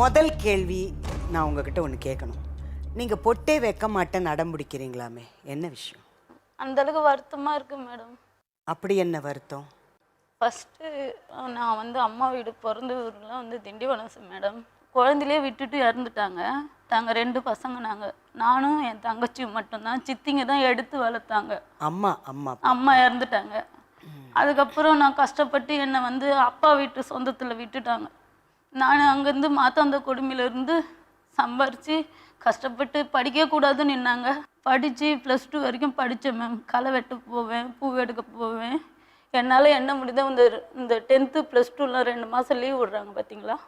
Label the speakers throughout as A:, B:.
A: முதல் கேள்வி, நான் உங்ககிட்ட ஒன்று கேட்கணும். நீங்கள் பொட்டே வைக்க மாட்டேன்னு அடம் பிடிக்கிறீங்களாமே, என்ன விஷயம்?
B: அந்தளவுக்கு வருத்தமாக இருக்குது மேடம்.
A: அப்படி என்ன வருத்தம்?
B: ஃபஸ்ட்டு நான் வந்து அம்மா வீடு பிறந்த ஊர்லாம் வந்து திண்டிவனம் மேடம். குழந்தையிலே விட்டுட்டு இறந்துட்டாங்க. நாங்கள் 2 பசங்க. நானும் என் தங்கச்சியும் மட்டும்தான். சித்திங்க தான் எடுத்து வளர்த்தாங்க.
A: அம்மா அம்மா
B: அம்மா இறந்துட்டாங்க. அதுக்கப்புறம் நான் கஷ்டப்பட்டு என்னை வந்து அப்பா வீட்டு சொந்தத்தில் விட்டுட்டாங்க. நான் அங்கேருந்து மாத்தாந்த கொடுமையிலேருந்து சம்பாரித்து கஷ்டப்பட்டு படிக்கக்கூடாதுன்னு நின்னாங்க. படித்து +2 வரைக்கும் படித்தேன் மேம். களை வெட்ட போவேன், பூ எடுக்க போவேன். என்னால் என்ன முடியுதோ இந்த 10th +2லாம் 2 மாதம் லீவ் விடுறாங்க பார்த்தீங்களா,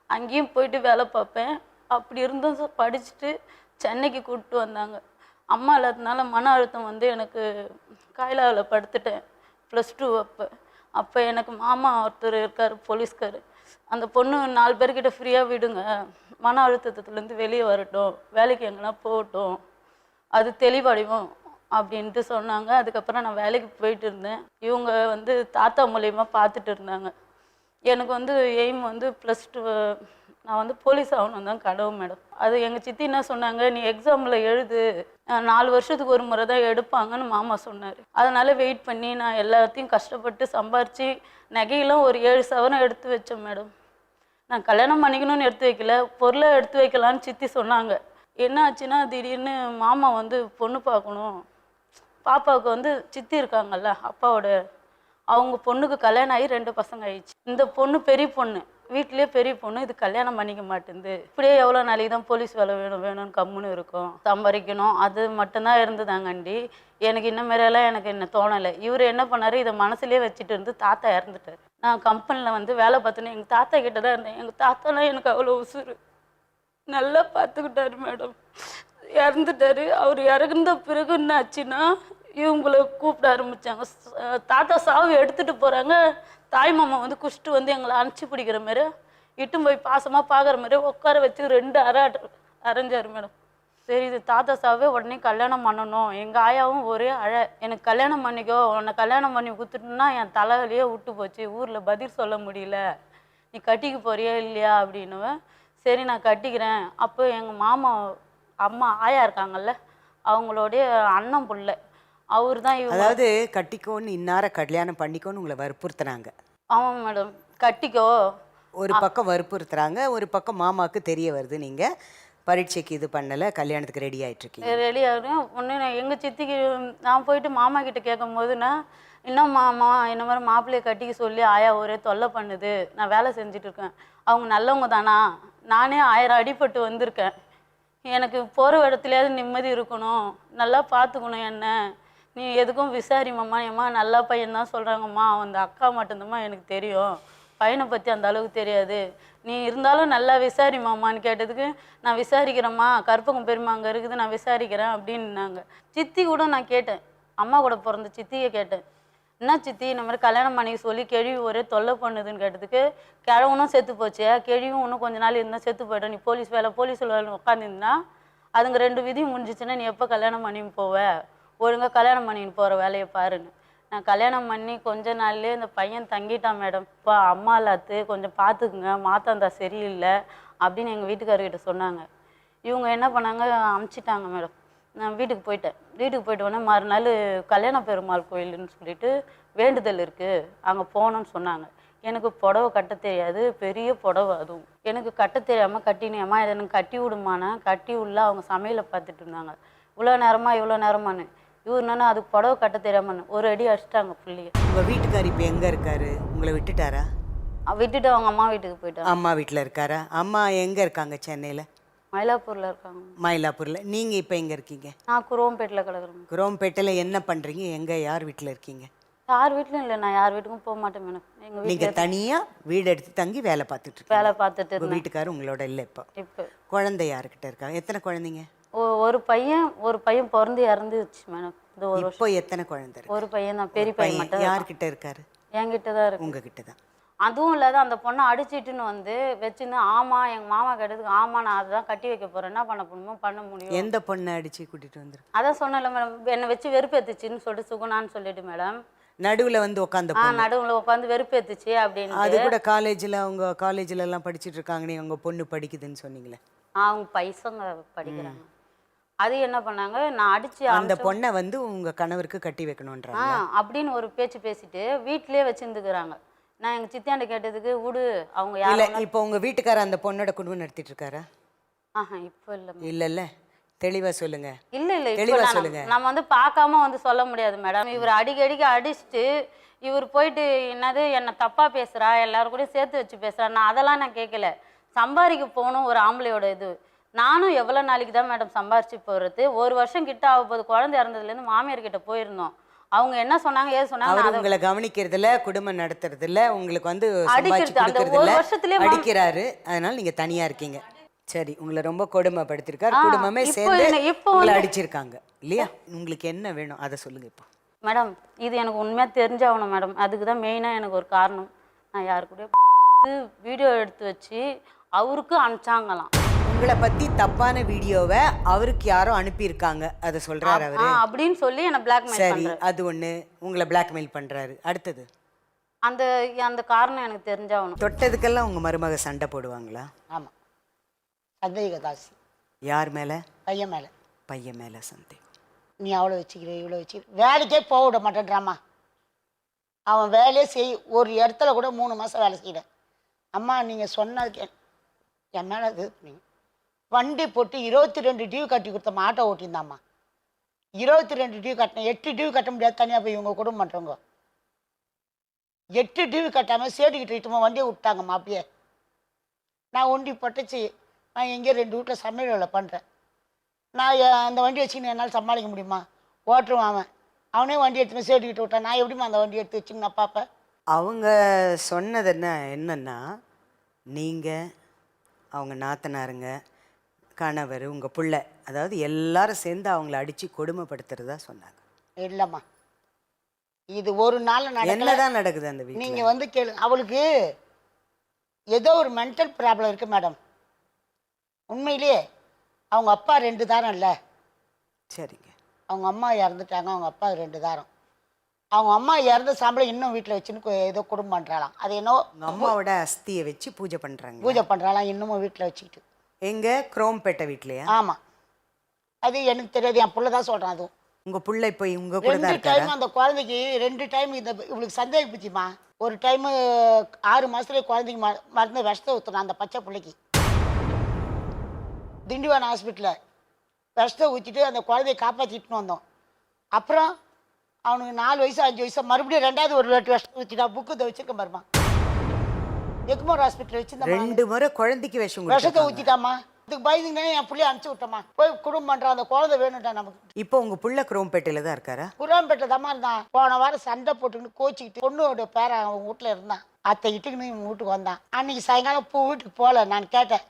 B: அங்கேயும் போயிட்டு வேலை பார்ப்பேன். அப்படி இருந்தும் படிச்சுட்டு சென்னைக்கு கூப்பிட்டு வந்தாங்க. அம்மா இல்லாததுனால மன அழுத்தம் வந்து எனக்கு காயலாவில் படுத்துட்டேன் +2 அப்போ எனக்கு மாமா ஒருத்தர் இருக்கார், போலீஸ்கார். அந்த பொண்ணு 4 பேர்கிட்ட ஃப்ரீயாக விடுங்க, மன அழுத்தத்துலேருந்து வெளியே வரட்டும், வேலைக்கு எங்கன்னா போகட்டும், அது தெளிவடையும் அப்படின்ட்டு சொன்னாங்க. அதுக்கப்புறம் நான் வேலைக்கு போயிட்டு இருந்தேன். இவங்க வந்து தாத்தா மூலயமா பார்த்துட்டு இருந்தாங்க. எனக்கு வந்து எய்ம் வந்து +2 நான் வந்து போலீஸ் ஆகணும் தான் கனவு மேடம். அது எங்கள் சித்தி என்ன சொன்னாங்க, நீ எக்ஸாமில் எழுது, 4 வருஷத்துக்கு ஒரு முறை தான் எடுப்பாங்கன்னு மாமா சொன்னார். அதனால் வெயிட் பண்ணி நான் எல்லாத்தையும் கஷ்டப்பட்டு சம்பாரித்து நகையெல்லாம் ஒரு 7 சவரம் எடுத்து வச்சேன் மேடம். நான் கல்யாணம் பண்ணிக்கணும்னு எடுத்து வைக்கல, பொருளை எடுத்து வைக்கலான்னு சித்தி சொன்னாங்க. என்ன ஆச்சுன்னா திடீர்னு மாமா வந்து பொண்ணு பார்க்கணும், பாப்பாவுக்கு வந்து சித்தி இருக்காங்கல்ல அப்பாவோட, அவங்க பொண்ணுக்கு கல்யாணம் ஆகி 2 பசங்க ஆயிடுச்சு. இந்த பொண்ணு பெரிய பொண்ணு, வீட்டிலே பெரிய பொண்ணு, இது கல்யாணம் பண்ணிக்க மாட்டேங்குது. இப்படியே எவ்வளோ நாளைக்கு தான் போலீஸ் வேலை வேணும்னு கம்முன்னு இருக்கும், சம்பாதிக்கணும், அது மட்டும்தான் இருந்ததாங்கண்டி. எனக்கு இன்னமாரியெல்லாம் எனக்கு என்ன தோணலை. இவர் என்ன பண்ணார், இதை மனசுலேயே வச்சுட்டு இருந்து தாத்தா இறந்துட்டார். நான் கம்பெனியில் வந்து வேலை பார்த்தேன்னு எங்கள் தாத்தா கிட்ட தான் இருந்தேன். எங்கள் தாத்தாலாம் எனக்கு அவ்வளோ உசுறு, நல்லா பார்த்துக்கிட்டாரு மேடம். இறந்துட்டாரு. அவர் இறந்த பிறகு என்ன ஆச்சுன்னா இவங்களை கூப்பிட ஆரம்பித்தாங்க. தாத்தா சாவு எடுத்துகிட்டு போகிறாங்க. தாய் மாமா வந்து குஷ்டு வந்து எங்களை அனுப்பிச்சி பிடிக்கிற மாதிரி இட்டும் போய் பாசமாக பார்க்குற மாதிரி உட்கார வச்சு 2 அரைஞ்சார் மேடம். சரி, இது தாத்தா சாவே, உடனே கல்யாணம் பண்ணணும். எங்கள் ஆயாவும் ஒரே எனக்கு கல்யாணம் பண்ணிக்கோ, உன்னை கல்யாணம் பண்ணி கொடுத்துட்டுன்னா என் தலைவலியே விட்டு போச்சு, ஊரில் பதில் சொல்ல முடியல, நீ கட்டிக்க போறியா இல்லையா அப்படின்னுவேன். சரி நான் கட்டிக்கிறேன். அப்போ எங்கள் மாமா அம்மா ஆயா இருக்காங்கல்ல, அவங்களுடைய அண்ணன் பிள்ளை அவர் தான்.
A: அதாவது கட்டிக்கோன்னு இன்னார கல்யாணம் பண்ணிக்கோன்னு உங்களை வற்புறுத்துறாங்க.
B: ஆமாம் மேடம், கட்டிக்கோ.
A: ஒரு பக்கம் வற்புறுத்துறாங்க, ஒரு பக்கம் மாமாவுக்கு தெரிய வருது நீங்கள் பரீட்சைக்கு இது பண்ணலை, கல்யாணத்துக்கு ரெடி ஆகிட்ருக்கீங்க.
B: ரெடி ஆகிறேன். ஒன்று எங்கள் சித்திக்கு நான் போயிட்டு மாமா கிட்டே கேட்கும் போதுன்னா, இன்னும் மாமா இந்த மாதிரி மாப்பிள்ளையை கட்டிக்க சொல்லி ஆயா ஒரே தொல்லை பண்ணுது, நான் வேலை செஞ்சிட்ருக்கேன், அவங்க நல்லவங்க தானா, நானே 1000 அடிபட்டு வந்திருக்கேன், எனக்கு போகிற இடத்துலையாவது நிம்மதி இருக்கணும், நல்லா பார்த்துக்கணும் என்ன, நீ எதுக்கும் விசாரிம்மா. ஏம்மா நல்லா பையன்தான் சொல்கிறாங்கம்மா, அந்த அக்கா மட்டும்தாம்மா எனக்கு தெரியும், பையனை பற்றி அந்த அளவுக்கு தெரியாது, நீ இருந்தாலும் நல்லா விசாரிம்மான்னு கேட்டதுக்கு, நான் விசாரிக்கிறேம்மா, கற்பகம் பெருமா அங்கே இருக்குது, நான் விசாரிக்கிறேன் அப்படின்னாங்க. சித்தி கூட நான் கேட்டேன், அம்மா கூட பிறந்த சித்தியை கேட்டேன், என்ன சித்தி இந்த மாதிரி கல்யாணம் பண்ணிக்க சொல்லி கேள்வி ஒரே தொல்லை பண்ணுதுன்னு கேட்டதுக்கு, கிழவனும் செத்து போச்சு, கேள்வியும் இன்னும் கொஞ்ச நாள் இருந்தால் செத்து போய்ட்டோம், நீ போலீஸ் வேலை உட்காந்துருந்தா அதுங்க 2 விதியும் முடிஞ்சிச்சுன்னா நீ எப்போ கல்யாணம் பண்ணின்னு போவ, ஒழுங்காக கல்யாணம் பண்ணின்னு போகிற வேலையை பாருன்னு. நான் கல்யாணம் பண்ணி கொஞ்ச நாள்லேயே இந்த பையன் தங்கிட்டான் மேடம். இப்போ அம்மா இல்லாத்து கொஞ்சம் பார்த்துக்குங்க, மாத்தாந்தா சரியில்லை அப்படின்னு எங்கள் வீட்டுக்காரர்கிட்ட சொன்னாங்க. இவங்க என்ன பண்ணாங்க, அமுச்சிட்டாங்க மேடம். நான் வீட்டுக்கு போயிட்டேன். வீட்டுக்கு போயிட்டு உடனே மறுநாள் கல்யாண பெருமாள் கோயிலுன்னு சொல்லிட்டு வேண்டுதல் இருக்குது, அங்கே போகணுன்னு சொன்னாங்க. எனக்கு புடவை கட்ட தெரியாது, பெரிய புடவை, அதுவும் எனக்கு கட்ட தெரியாமல் கட்டினேம்மா, இதை எனக்கு கட்டி விடுமானா, கட்டி உள்ள அவங்க சமையலை பார்த்துட்டு இருந்தாங்க. இவ்வளோ நேரமானு இவர் என்னன்னா அதுக்கு புடவை கட்ட தெரியாமன்னு ஒரு அடி அடிச்சிட்டாங்க புள்ளியை.
A: உங்கள் வீட்டுக்கார் இப்போ எங்கே இருக்காரு, உங்களை விட்டுட்டாரா?
B: விட்டுட்டு அவங்க அம்மா வீட்டுக்கு போயிட்டாங்க.
A: அம்மா வீட்டில் இருக்காரா? அம்மா எங்கே இருக்காங்க? சென்னையில்
B: மயிலாப்பூரில் இருக்காங்க.
A: மயிலாப்பூரில். நீங்கள் இப்போ எங்கே இருக்கீங்க?
B: நான் குரோம்பேட்டில் கிடக்குறேன்.
A: குரோம்பேட்டில் என்ன பண்ணுறீங்க? எங்கே, யார் வீட்டில் இருக்கீங்க?
B: யார் வீட்லையும் இல்லை, நான் யார் வீட்டுக்கும் போக மாட்டேன் மேடம். எங்கள் வீட்டில்
A: நீங்கள் தனியாக வீடு எடுத்து தங்கி வேலை பார்த்துட்டு
B: வேலை பார்த்துட்டு
A: உங்கள் வீட்டுக்காரர் உங்களோட இல்லை இப்போ?
B: இப்போ
A: குழந்தை யாருக்கிட்ட இருக்காங்க? எத்தனை குழந்தைங்க?
B: ஒரு பையன் பிறந்து இறந்துச்சு மேடம்.
A: இப்போ எத்தனை குழந்தை?
B: ஒரு பையன் தான், பெரிய பையன் மட்டும்.
A: யார்கிட்ட இருக்காரு?
B: என்கிட்ட தான் இருக்கு.
A: உங்ககிட்ட தான்.
B: அதுவும் இல்லாத அந்த பொண்ணை அடிச்சிட்டுன்னு வந்து வச்சுருந்து, ஆமாம் எங்கள் மாமா கேட்டதுக்கு ஆமாம் நான் அதை தான் கட்டி வைக்க போகிறேன், என்ன பண்ண முடியும்.
A: எந்த பொண்ணை அடித்து கூட்டிகிட்டு வந்துருக்கு?
B: அதான் சொன்னல மேடம், என்னை வச்சு வெறுப்பேற்றுச்சின்னு சொல்லிட்டு சுகுணான்னு சொல்லிட்டு மேடம்,
A: நடுவுல வந்து உட்காந்த பொண்ணு.
B: நடுவில் உட்காந்து வெறுப்பேத்துச்சு அப்படின்னு.
A: அது கூட காலேஜ்ல அவங்க காலேஜ்ல எல்லாம் படிச்சிட்டு இருக்காங்கன்னு உங்க பொண்ணு படிக்குதுன்னு சொன்னீங்களே.
B: அவங்க பைசங்க படிக்கிறாங்க. அது என்ன பண்ணாங்க, நான் அடிச்சு
A: அந்த பொண்ணை வந்து உங்க கணவருக்கு கட்டி வைக்கணும்ன்றாங்க.
B: அப்படின்னு ஒரு பேச்சு பேசிட்டு வீட்டிலேயே வச்சிருந்துக்கிறாங்க. நான் எங்க சித்தியாண்ட கேட்டதுக்கு விடு அவங்க
A: இல்ல
B: யாரும்.
A: இப்போ உங்க வீட்டுக்காரர் அந்த பொண்ணோட குடும்பம் நடத்திட்டு இருக்காரா?
B: இப்போ இல்லை.
A: இல்லல்ல, தெளிவா சொல்லுங்க.
B: இல்ல இல்ல
A: தெளிவா
B: இப்போ
A: சொல்லுங்க.
B: நம்ம வந்து பார்க்காம வந்து சொல்ல முடியாது மேடம். இவர் அடிக்கடிக்கு அடிச்சுட்டு இவர் போயிட்டு என்னது என்ன தப்பா பேசுறா, எல்லாரும் கூட சேர்த்து வச்சு பேசுறா. நான் அதெல்லாம் நான் கேட்கல. சம்பாதிக்க போகணும் ஒரு ஆம்பளையோட இது. நானும் எவ்வளோ நாளைக்கு தான் மேடம் சம்பாரிச்சு போகிறது. 1 வருஷம் கிட்ட ஆக போது. குழந்தை இறந்ததுலேருந்து மாமியார் கிட்ட போயிருந்தோம். அவங்க என்ன சொன்னாங்க ஏது சொன்னாங்க,
A: உங்களை கவனிக்கிறதுல குடும்பம் நடத்துறதுல உங்களுக்கு வந்து
B: அடிக்கிறது அந்த 1 வருஷத்துலயே
A: அடிக்கிறாரு. அதனால நீங்க தனியா இருக்கீங்க. சரி, உங்களை ரொம்ப கொடுமைப்படுத்திருக்காரு. குடும்பமே சேர்ந்து
B: இப்போ
A: உங்களை அடிச்சிருக்காங்க இல்லையா? உங்களுக்கு என்ன வேணும் அதை சொல்லுங்க இப்போ.
B: மேடம் இது எனக்கு உண்மையாக தெரிஞ்சாகணும் மேடம். அதுக்கு தான் மெயினாக எனக்கு ஒரு காரணம். நான் யாரு கூட வீடியோ எடுத்து வச்சு அவருக்கு அனுப்பிச்சாங்களாம்.
A: உங்களை பத்தி தப்பான வீடியோவை அவருக்கு யாரோ அனுப்பியிருக்காங்க, அதை சொல்றாரு அவரு
B: அப்படின்னு சொல்லி என்ன பிளாக்மெயில்
A: சரி,
B: பண்றாரு.
A: அது ஒண்ணு. உங்களை பிளாக்மெயில் பண்றாரு. அடுத்தது
B: அந்த அந்த காரணம் எனக்கு தெரிஞ்சாகணும்.
A: தொட்டதுக்கெல்லாம் உங்க மருமக சண்டை போடுவாங்களா?
C: ஆமாம், சந்தேக தாசி.
A: யார் மேல?
C: பையன் மேலே.
A: பையன் மேல சந்தேகம்.
C: நீ அவ்வளோ வச்சுக்கிற இவ்வளோ வச்சுக்கிற, வேலைக்கே போக விட மாட்டேன்றாம்மா. அவன் வேலையே செய், ஒரு இடத்துல கூட 3 மாதம் வேலை செய்யல. அம்மா நீங்கள் சொன்னதுக்கு என் மேலே இது பண்ணீங்க. வண்டி போட்டு 22 டியூ கட்டி கொடுத்தம்மா. ஆட்டோ ஓட்டியிருந்தாம்மா. 22 டியூ கட்டினேன். 8 டியூ கட்ட முடியாது தனியாக போய் இவங்க குடும்பம் பண்ணுறவங்க. 8 டியூ கட்டாமல் சேடிக்கிட்டு இட்டுமா வண்டியை விட்டாங்கம்மா. அப்படியே நான் ஒண்டி பட்டுச்சு. நான் எங்கேயோ 2 வீட்டில் சமையல் வேலை பண்ணுறேன். நான் அந்த வண்டி வச்சுன்னு என்னால் சமாளிக்க முடியுமா? ஓட்டுருவான் அவன். அவனே வண்டி எடுத்துன்னு சேடிக்கிட்டு விட்டான். நான் எப்படிமா அந்த வண்டி எடுத்து வச்சுன்னு நான் பார்ப்பேன்?
A: அவங்க சொன்னது என்னன்னா, நீங்கள் அவங்க நாத்தனாருங்க, கணவர், உங்கள் பிள்ளை, அதாவது எல்லாரும் சேர்ந்து அவங்கள அடித்து கொடுமைப்படுத்துறதா சொன்னாங்க.
C: இல்லைம்மா, இது ஒரு நாள்
A: என்னதான் நடக்குது அந்த வீட்டில்?
C: நீங்கள் வந்து கேளு. அவளுக்கு ஏதோ ஒரு மென்டல் ப்ராப்ளம் இருக்குது மேடம். உண்மையிலேயே அவங்க அப்பா 2 தாரம் இல்லை.
A: சரிங்க.
C: அவங்க அம்மா இறந்துட்டாங்க, அவங்க அப்பா 2 தாரம். அவங்க அம்மா இறந்த சாம்பளம் இன்னும் வீட்டில் வச்சுன்னு ஏதோ குடும்பம் பண்ணுறாளாம். அது என்னவோ
A: அம்மாவோட அஸ்தியை வச்சு பூஜை பண்ணுறாங்க.
C: பூஜை பண்ணுறாளாம் இன்னமும் வீட்டில் வச்சுக்கிட்டு.
A: எங்கே? குரோம்பேட்டை வீட்லையா?
C: ஆமாம், அது எனக்கு தெரியாது. என் பிள்ளை தான் சொல்கிறான். அதுவும்
A: உங்கள் பிள்ளை இப்போ உங்கள் கூட தான்
C: 2 டைம் அந்த குழந்தைக்கு 2 டைம் இந்த இவளுக்கு சந்தேகம் பிடிச்சிமா. ஒரு டைமு 6 மாதத்துலேயே குழந்தைக்கு மருந்து விஷத்தை ஊற்றணும் அந்த பச்சை பிள்ளைக்கு. திண்டிவனம் ஹாஸ்பிட்டலில் விஷத்தை ஊற்றிட்டு அந்த குழந்தைய காப்பாற்றிட்டுன்னு வந்தோம். அப்புறம் அவனுக்கு 4 வயசு 5 வயசு மறுபடியும் 2வது ஒரு வாட்டி விஷத்தை ஊற்றிட்டா. புக்கு இதை வச்சிருக்கேன் பாருமா. எக்மோர் ஹாஸ்பிட்டல் வச்சு
A: 2 முறை குழந்தைக்கு
C: விஷத்தை ஊற்றிட்டாமா. இதுக்கு பயந்துங்கன்னா என் பிள்ளைய அனுப்பிச்சி விட்டோமா. போய் குடும்பம் பண்ணுறான். அந்த குழந்தை வேணும்ட்டா நமக்கு.
A: இப்போ உங்கள் பிள்ளை குரோம்பேட்டையில் தான் இருக்காரா?
C: குரோம்பேட்டை தாம்மா இருந்தான். போன வாரம் சண்டை போட்டுக்கிட்டு கோச்சிக்கிட்டு பொண்ணோட பேர அவங்க வீட்டில் இருந்தான். அத்தை இட்டுக்குன்னு இவங்க வீட்டுக்கு வந்தான். அன்றைக்கி சாயங்காலம் வீட்டுக்கு போகல. நான் கேட்டேன்,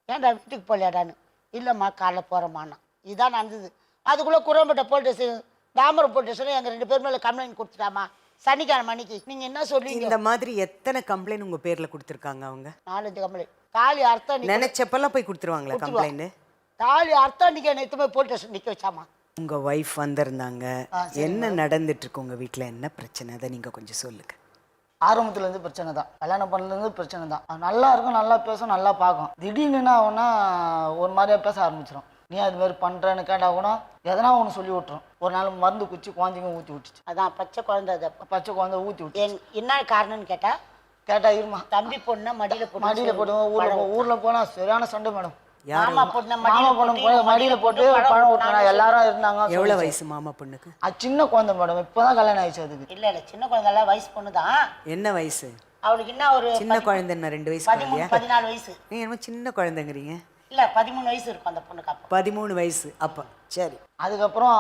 C: ஏன்டா வீட்டுக்கு போகலையாடான்னு. இல்லைம்மா காலைல போகிறோம்மாண்ணா. இதான் நடந்தது. அதுக்குள்ளே Chromepet police station, Tambaram police station எங்கள் 2 பேர் மேலே கம்ப்ளைண்ட் கொடுத்துட்டாமா. சனிக்கிழமை அன்னைக்கு. நீங்கள் என்ன சொல்லுவீங்க?
A: இந்த மாதிரி எத்தனை கம்ப்ளைண்ட் உங்கள் பேரில் கொடுத்துருக்காங்க அவங்க?
C: 4-5 கம்ப்ளைண்ட். தாலி அர்த்தம்
A: நினைச்சப்பெல்லாம் போய் கொடுத்துருவாங்களா கம்ப்ளைண்ட்?
C: தாலி அர்த்தம் அன்றைக்கி என்னை போய் போலீஸ் ஸ்டேஷன் நிற்க வச்சாமா.
A: உங்கள் ஒய்ஃப் வந்திருந்தாங்க. என்ன நடந்துட்டு இருக்கு உங்கள் வீட்டில்? என்ன பிரச்சனை? அதை நீங்கள் கொஞ்சம் சொல்லுங்க.
D: ஆரம்பத்துலேருந்து பிரச்சனை தான். கல்யாணம் பண்ணலேருந்து பிரச்சனை தான். நல்லா இருக்கும், நல்லா பேசும், நல்லா பார்க்கும். திடீர்னு அவனா ஒரு மாதிரியா பேச ஆரம்பிச்சிடும். நீ அது மாதிரி பண்ணுறேன்னு கேட்டால் கூட எதனா ஒன்று சொல்லி விட்டுரும். ஒரு நாள் மருந்து குச்சி குழந்தைங்க ஊற்றி விட்டுச்சு.
C: அதான் பச்சை குழந்தை. அதை
D: பச்சை குழந்தை ஊற்றி விட்டு
C: என்ன காரணம்னு கேட்டால்
D: இருமா
C: தம்பி பொண்ணு மடியில்
D: போட்டு ஊரில் போனால் சரியான சண்டை மேடம்.
C: மாமா பொண்ணு
D: மடியில் போட்டு பழம் ஊட்டினா எல்லாரும் இருந்தாங்க.
A: எவ்வளோ வயசு மாமா பொண்ணுக்கு?
D: அது சின்ன குழந்தை மேடம். இப்போ தான் கல்யாணம் ஆயிடுச்சு அதுக்கு.
C: இல்லை சின்ன குழந்தை வயசு பொண்ணு தான்.
A: என்ன வயசு
C: அவளுக்கு? என்ன ஒரு
A: சின்ன குழந்தை? என்ன 2 வயசு?
C: 14 வயசு.
A: நீங்கள் என்ன சின்ன குழந்தைங்கிறீங்க?
C: இல்லை 13 வயசு இருக்கும் அந்த பொண்ணுக்கு. அப்போ
A: 13 வயசு. அப்போ சரி.
D: அதுக்கப்புறம்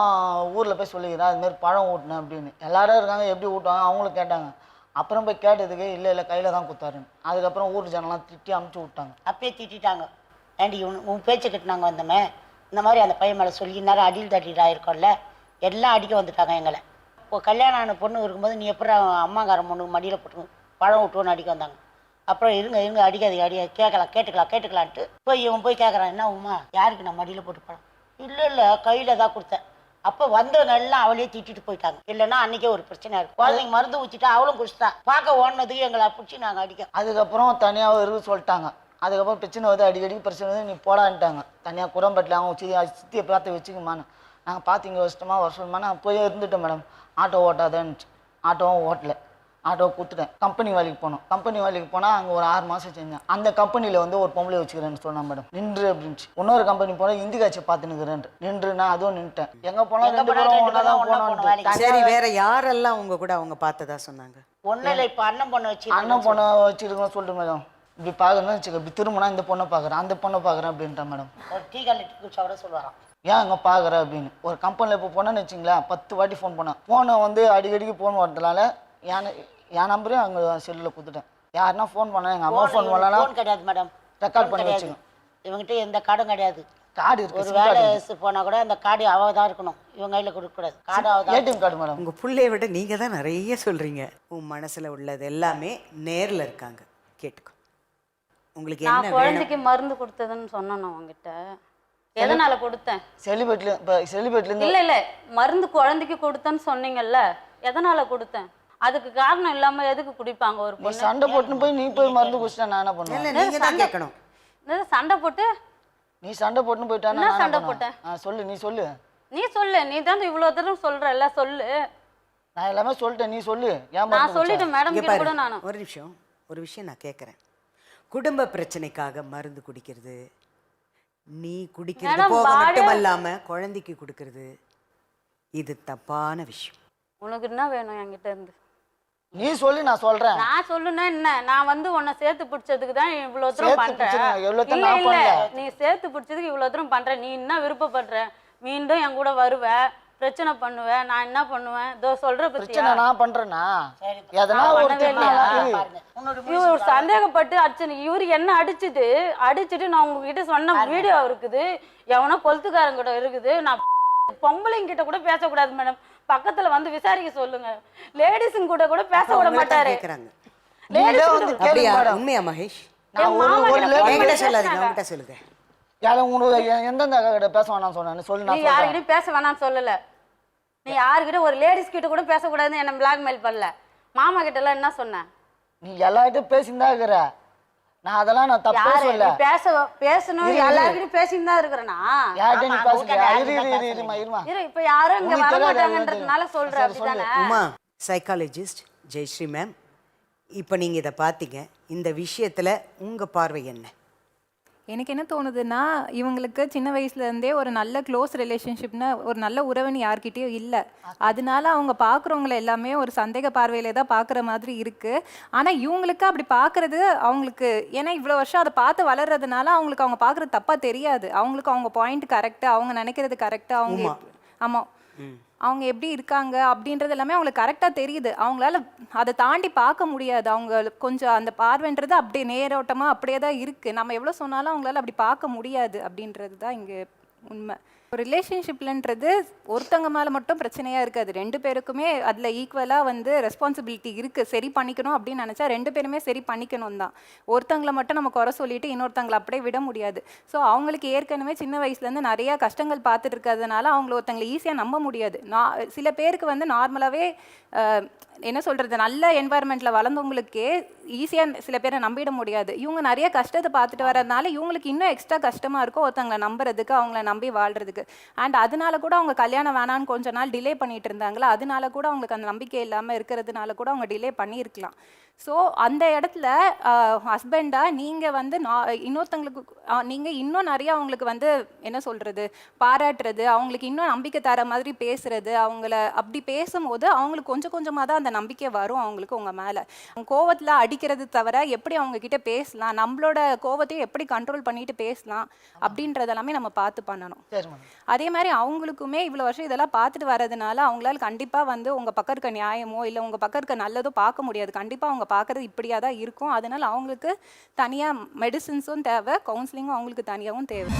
D: ஊரில் போய் சொல்லிக்கிறேன் அதுமாரி பழம் ஊட்டினேன் அப்படின்னு. எல்லாரும் இருக்காங்க, எப்படி ஊட்டுவாங்க அவங்களும் கேட்டாங்க. அப்புறம் போய் கேட்டதுக்கு இல்லை கையில் தான் கொடுத்தாருன்னு. அதுக்கப்புறம் ஊர் ஜனம்லாம் திட்டி அமுச்சு விட்டாங்க.
C: அப்பயே திட்டாங்க. ஏண்டி உன் பேச்சை கட்டினாங்க வந்தோமே, இந்த மாதிரி அந்த பையன் மேலே சொல்லி நேரம் அடியில் தட்டிட்டு ஆயிருக்கோம்ல, எல்லாம் அடிக்க வந்துட்டாங்க எங்களை. இப்போ கல்யாணம் ஆன பொண்ணு இருக்கும்போது நீ எப்படி அம்மாக்காரன் பொண்ணுக்கு மடியில் போட்டு பழம் விட்டுவோன்னு அடிக்க வந்தாங்க. அப்புறம் இருங்க அடிக்காதீங்க கேட்கலான்ட்டு போய் இவன் போய் கேட்குறான், என்ன உமா யாருக்கு நான் மடியில் போட்டு பழம்? இல்லை கையில் தான் கொடுத்தேன். அப்ப வந்த நல்லா அவளே திட்டிட்டு போயிட்டாங்க. இல்லைன்னா அன்னைக்கே ஒரு பிரச்சனை இருக்கு. குழந்தைங்க மருந்து ஊற்றிட்டு அவளும் குடிச்சிட்டா. பார்க்க ஓடினதுக்கு எங்களை பிடிச்சி நாங்கள் அடிக்க.
D: அதுக்கப்புறம் தனியாக இருக்க சொல்லிட்டாங்க. அதுக்கப்புறம் பிரச்சனை வருது, அடிக்கடி பிரச்சனை வருது, நீ போடான்ட்டாங்க. தனியாக குரம்பட்டில் அவங்க சித்தியை பார்த்து வச்சுக்குமான்னு நாங்கள் பார்த்து இங்கே வருஷமா நான் போய் இருந்துட்டேன் மேடம். ஆட்டோ ஓட்டாதேன்னு ஆட்டோவும் ஓட்டலை. ஆட்டோவை கொடுத்துட்டேன். கம்பெனி வேலைக்கு போனோம். கம்பெனி வேலைக்கு போனால் அங்கே ஒரு 6 மாதம் செஞ்சேன். அந்த கம்பெனியில் வந்து ஒரு பொம்பளை வச்சுக்கிறேன்னு சொன்னேன் மேடம். நின்று அப்படின்ச்சு. இன்னொரு கம்பெனி போனால் இந்தி காட்சி பார்த்துன்னுக்குறேன். நின்றுனா அதுவும் நின்றுட்டேன். எங்கே போனால் 2 பேரும் ஒன்றா தான் போனோம்.
A: சரி, வேற யாரெல்லாம் உங்க கூட அவங்க பார்த்ததா சொன்னாங்க?
C: ஒன்றும் இல்லை, இப்போ அண்ணன் பொண்ணை வச்சு
D: அண்ணன் பொண்ணை வச்சுருக்கோம் சொல்லிட்டு மேடம். இப்படி பார்க்கணும்னு வச்சுக்க, இப்படி திரும்பினா இந்த பொண்ணை பார்க்குறேன், அந்த பொண்ணை பார்க்குறேன் அப்படின்ட்டேன் மேடம்.
C: ஒரு டீ காலிட்டு குடிச்சா கூட சொல்லுவாராம்.
D: ஏன் அங்கே பார்க்குற அப்படின்னு. ஒரு கம்பெனியில் இப்போ போனேன்னு வச்சுங்களேன், 10 வாட்டி ஃபோன் பண்ணேன். ஃபோனை வந்து அடிக்கடிக்கு ஃபோன் வரதுனால என் நம்பரையும் அங்கே செல்லில் கொடுத்துட்டேன். யாருன்னா ஃபோன் பண்ணேன், எங்கள் அம்மா ஃபோன் பண்ணலாம்.
C: ஃபோன் கிடையாது மேடம்,
D: ரெக்கார்ட் பண்ணி வச்சுக்கோங்க.
C: இவங்ககிட்ட எந்த கார்டும் கிடையாது.
D: கார்டு இருக்கு.
C: ஒரு வேலை போனால் கூட அந்த கார்டு அவ தான் இருக்கணும், இவங்க கையில் கொடுக்கக்கூடாது. கார்டு அவ தான்.
D: ATM card madam.
A: உங்க பிள்ளைய விட நீங்க தான் நிறைய சொல்றீங்க. உன் மனசுல உள்ளது எல்லாமே நேர்ல இருக்காங்க, கேட்டுக்கோ. உங்களுக்கு
B: நான்
A: என்ன வேணும்?
B: குழந்தைக்கு மருந்து கொடுத்ததுன்னு சொன்னேன் நான் உங்ககிட்ட. எதனால கொடுத்தேன்?
D: செலிபேட்ல இப்போ செலிபேட்லேருந்து
B: இல்ல இல்ல, மருந்து குழந்தைக்கு கொடுத்தேன்னு சொன்னீங்கல்ல, எதனால கொடுத்தேன்? அதுக்கு காரணம் இல்லாம எதுக்கு குடிப்பாங்க ஒரு
D: நீ
B: பொண்ணு?
D: சண்டை போட்டுன்னு போய் நீ போய் மருந்து குடிச்சிட்டா நான் என்ன பண்ணுவேன்?
A: இல்ல, நீங்க தான் கேட்கணும்.
B: என்னது சண்டை போட்டு?
D: நீ சண்டை போட்டுன்னு போயிட்டா
B: என்ன
D: நான்
B: சண்டை
D: என்ன
B: போட்டேன்?
D: பண்ணுவேன்? சொல்லு, நீ சொல்லு.
B: நீ சொல்லு, நீ தான் இவ்வளவு தூரம் சொல்றல்ல, சொல்லு.
D: நான் எல்லாமே சொல்லிட்டேன், நீ சொல்லு. ஏன்
B: நான்
D: மருந்து
B: சொல்லிட்டேன் மேடம்
A: இங்க
B: கிட்ட
A: பாரு,
B: கூட நானும்.
A: ஒரு நிமிஷம், ஒரு விஷயம் நான் கேட்குறேன். குடும்ப பிரச்சனைக்காக மருந்து குடிக்கிறது, நீ குடிக்கிறது
B: மேடம்,
A: போக
B: பாடு-
A: மட்டுமல்லாம குழந்தைக்கு கொடுக்கறது, இது தப்பான விஷயம்.
B: உனக்கு என்ன வேணும் என்கிட்ட இருந்து?
D: நீ சொல்லு, நான் சொல்றேன்.
B: நான் சொல்லுனா என்ன? நான் வந்து உன்னை சேர்த்து பிடிச்சதுக்கு தான் இவ்வளவு தூரம்
D: சேர்த்து
B: பண்றேன்.
D: பிடிச்சது எவ்வளவு தூரம்
B: இல்ல
D: நான்
B: இல்ல,
D: பண்ணல.
B: நீ சேர்த்து பிடிச்சதுக்கு இவ்வளவு தூரம் பண்ற. நீ என்ன விருப்பப்படுற? மீண்டும் என் கூட வருவ, பிரச்சனை பண்ணுவ, நான் என்ன பண்ணுவேன்? இதோ சொல்ற பத்தியா?
D: பிரச்சனை நான் பண்றேன்னா
C: சரி,
D: எதனா ஒரு
B: பண்ணவே இல்லையா?
C: பாருங்க. உன்னோட
B: இவர் சந்தேகப்பட்டு அடிச்சு, இவரு என்ன அடிச்சுட்டு நான் உங்ககிட்ட சொன்ன வீடியோ இருக்குது, எவனோ கொளுத்துக்காரங்கிட்ட இருக்குது. நான் பொம்பளைங்க கிட்ட கூட பேசக்கூடாது மேடம், பக்கத்துல வந்து விசாரிக்க சொல்லுங்க. லேடிஸுங்க கூட பேச விட
A: அவங்கள தான்
B: மாட்டாரு.
A: கேட்கறாங்க.
D: நீங்களே வந்து கேளுங்க
A: அப்படியா?
D: மேடம்.
A: உண்மையா மகேஷ்?
D: நான் ஒரு ஒரு
A: என்கிட்ட சொல்லாதீங்க, அவங்ககிட்ட சொல்லுங்க.
D: யாரும் உனக்கு எந்தெந்த அக்கா கிட்ட பேச வேணாம்னு சொன்னேன்னு சொல்லு,
B: நீ
D: நான் சொல்றேன்.
B: யாருக்கிட்டையும் பேச வேணாம்னு சொல்லல. நீ யாருக்கிட்ட ஒரு லேடிஸ் கிட்ட கூட பேசக்கூடாதுன்னு என்ன பிளாக்மெயில் பண்ணல. மாமா கிட்ட எல்லாம் என்ன சொன்ன?
D: நீ எல்லார்கிட்டையும் பேசின்னு தான் இருக்கிற. நான் அதெல்லாம் நான் தப்பே
B: யாரு
D: சொல்ல.
B: நீ பேசணும், எல்லாருக்கிட்டையும் பேசின்னு தான் இருக்கிறனா?
D: யார்கிட்ட நீ
C: ஆமா,
D: பேசுறியா?
C: அவங்க
D: இருமா இருமா.
B: இரு, இப்ப யாரும் இங்க
D: உங்களுக்கு
B: வர
D: தெரியாது,
B: மாட்டாங்கன்றதுனால சொல்ற,
D: சரி,
B: அப்படிதானே?
A: உமா, சைக்காலஜிஸ்ட் ஜெயஸ்ரீ மேம், இப்போ நீங்க இதை பார்த்தீங்க, இந்த விஷயத்துல உங்க பார்வை என்ன?
E: எனக்கு என்ன தோணுதுன்னா, இவங்களுக்கு சின்ன வயசுலேருந்தே ஒரு நல்ல க்ளோஸ் ரிலேஷன்ஷிப்னா ஒரு நல்ல உறவுன்னு யார்கிட்டயும் இல்லை. அதனால அவங்க பார்க்குறவங்கள எல்லாமே ஒரு சந்தேக பார்வையில தான் பார்க்குற மாதிரி இருக்குது. ஆனால் இவங்களுக்கு அப்படி பார்க்குறது அவங்களுக்கு, ஏன்னா இவ்வளோ வருஷம் அதை பார்த்து வளர்றதுனால அவங்களுக்கு அவங்க பார்க்குறது தப்பாக தெரியாது. அவங்களுக்கு அவங்க பாயிண்ட் கரெக்டு, அவங்க நினைக்கிறது கரெக்டு, அவங்க ஆமாம் அவங்க எப்படி இருக்காங்க அப்படின்றது எல்லாமே அவங்களுக்கு கரெக்டாக தெரியுது. அவங்களால அதை தாண்டி பார்க்க முடியாது. அவங்க கொஞ்சம் அந்த பார்வைன்றது அப்படியே நேரோட்டமாக அப்படியே தான் இருக்குது. நம்ம எவ்வளோ சொன்னாலும் அவங்களால அப்படி பார்க்க முடியாது அப்படின்றது தான் இங்கே உண்மை. ஒரு ரிலேஷன்ஷிப்லன்றது ஒருத்தங்க மேலே மட்டும் பிரச்சனையாக இருக்காது. 2 பேருக்குமே அதில் ஈக்குவலாக வந்து ரெஸ்பான்சிபிலிட்டி இருக்குது. சரி பண்ணிக்கணும் அப்படின்னு நினச்சா 2 பேருமே சரி பண்ணிக்கணும் தான். ஒருத்தங்களை மட்டும் நம்ம குறை சொல்லிட்டு இன்னொருத்தங்களை அப்படியே விட முடியாது. ஸோ அவங்களுக்கு ஏற்கனவே சின்ன வயசுலேருந்து நிறையா கஷ்டங்கள் பார்த்துட்டு இருக்கிறதுனால அவங்கள ஒருத்தங்களை ஈஸியாக நம்ப முடியாது. சில பேருக்கு வந்து நார்மலாகவே என்ன சொல்கிறது, நல்ல என்வாயர்மெண்ட்டில் வளர்ந்தவங்களுக்கே ஈஸியாக சில பேரை நம்பிட முடியாது. இவங்க நிறைய கஷ்டத்தை பார்த்துட்டு வரதுனால இவங்களுக்கு இன்னும் எக்ஸ்ட்ரா கஷ்டமாக இருக்கும் ஒருத்தங்களை நம்புறதுக்கு, அவங்கள நம்பி வாழ்கிறதுக்கு. அண்ட் அதனால கூட அவங்க கல்யாணம் வேணான்னு கொஞ்ச நாள் டிலே பண்ணிட்டு இருந்தாங்களா, அதனால கூட அவங்களுக்கு அந்த நம்பிக்கை இல்லாமல் இருக்கிறதுனால கூட அவங்க டிலே பண்ணியிருக்கலாம். ஸோ அந்த இடத்துல ஹஸ்பண்டாக நீங்கள் வந்து இன்னொருத்தங்களுக்கு நீங்கள் இன்னும் நிறையா அவங்களுக்கு வந்து என்ன சொல்கிறது, பாராட்டுறது, அவங்களுக்கு இன்னும் நம்பிக்கை தர மாதிரி பேசுகிறது, அவங்கள அப்படி பேசும்போது அவங்களுக்கு கொஞ்சம் கொஞ்சமாக தான் அந்த நம்பிக்கை வரும் அவங்களுக்கு உங்கள் மேலே. கோவத்தில் அடிக்கிறது தவிர எப்படி அவங்கக்கிட்ட பேசலாம், நம்மளோட கோவத்தையும் எப்படி கண்ட்ரோல் பண்ணிட்டு பேசலாம் அப்படின்றதெல்லாமே நம்ம பார்த்து பண்ணணும். அதே மாதிரி அவங்களுக்குமே இவ்வளோ வருஷம் இதெல்லாம் பார்த்துட்டு வரதுனால அவங்களால கண்டிப்பாக வந்து உங்கள் பக்கம் இருக்க நியாயமோ இல்லை உங்கள் பக்கம் இருக்க நல்லதோ பார்க்க முடியாது. கண்டிப்பாக அவங்க பார்க்குறது இப்படியா தான் இருக்கும். அதனால் அவங்களுக்கு தனியாக மெடிசின்ஸும் தேவை, கவுன்சிலிங்கும் அவங்களுக்கு தனியாகவும் தேவை.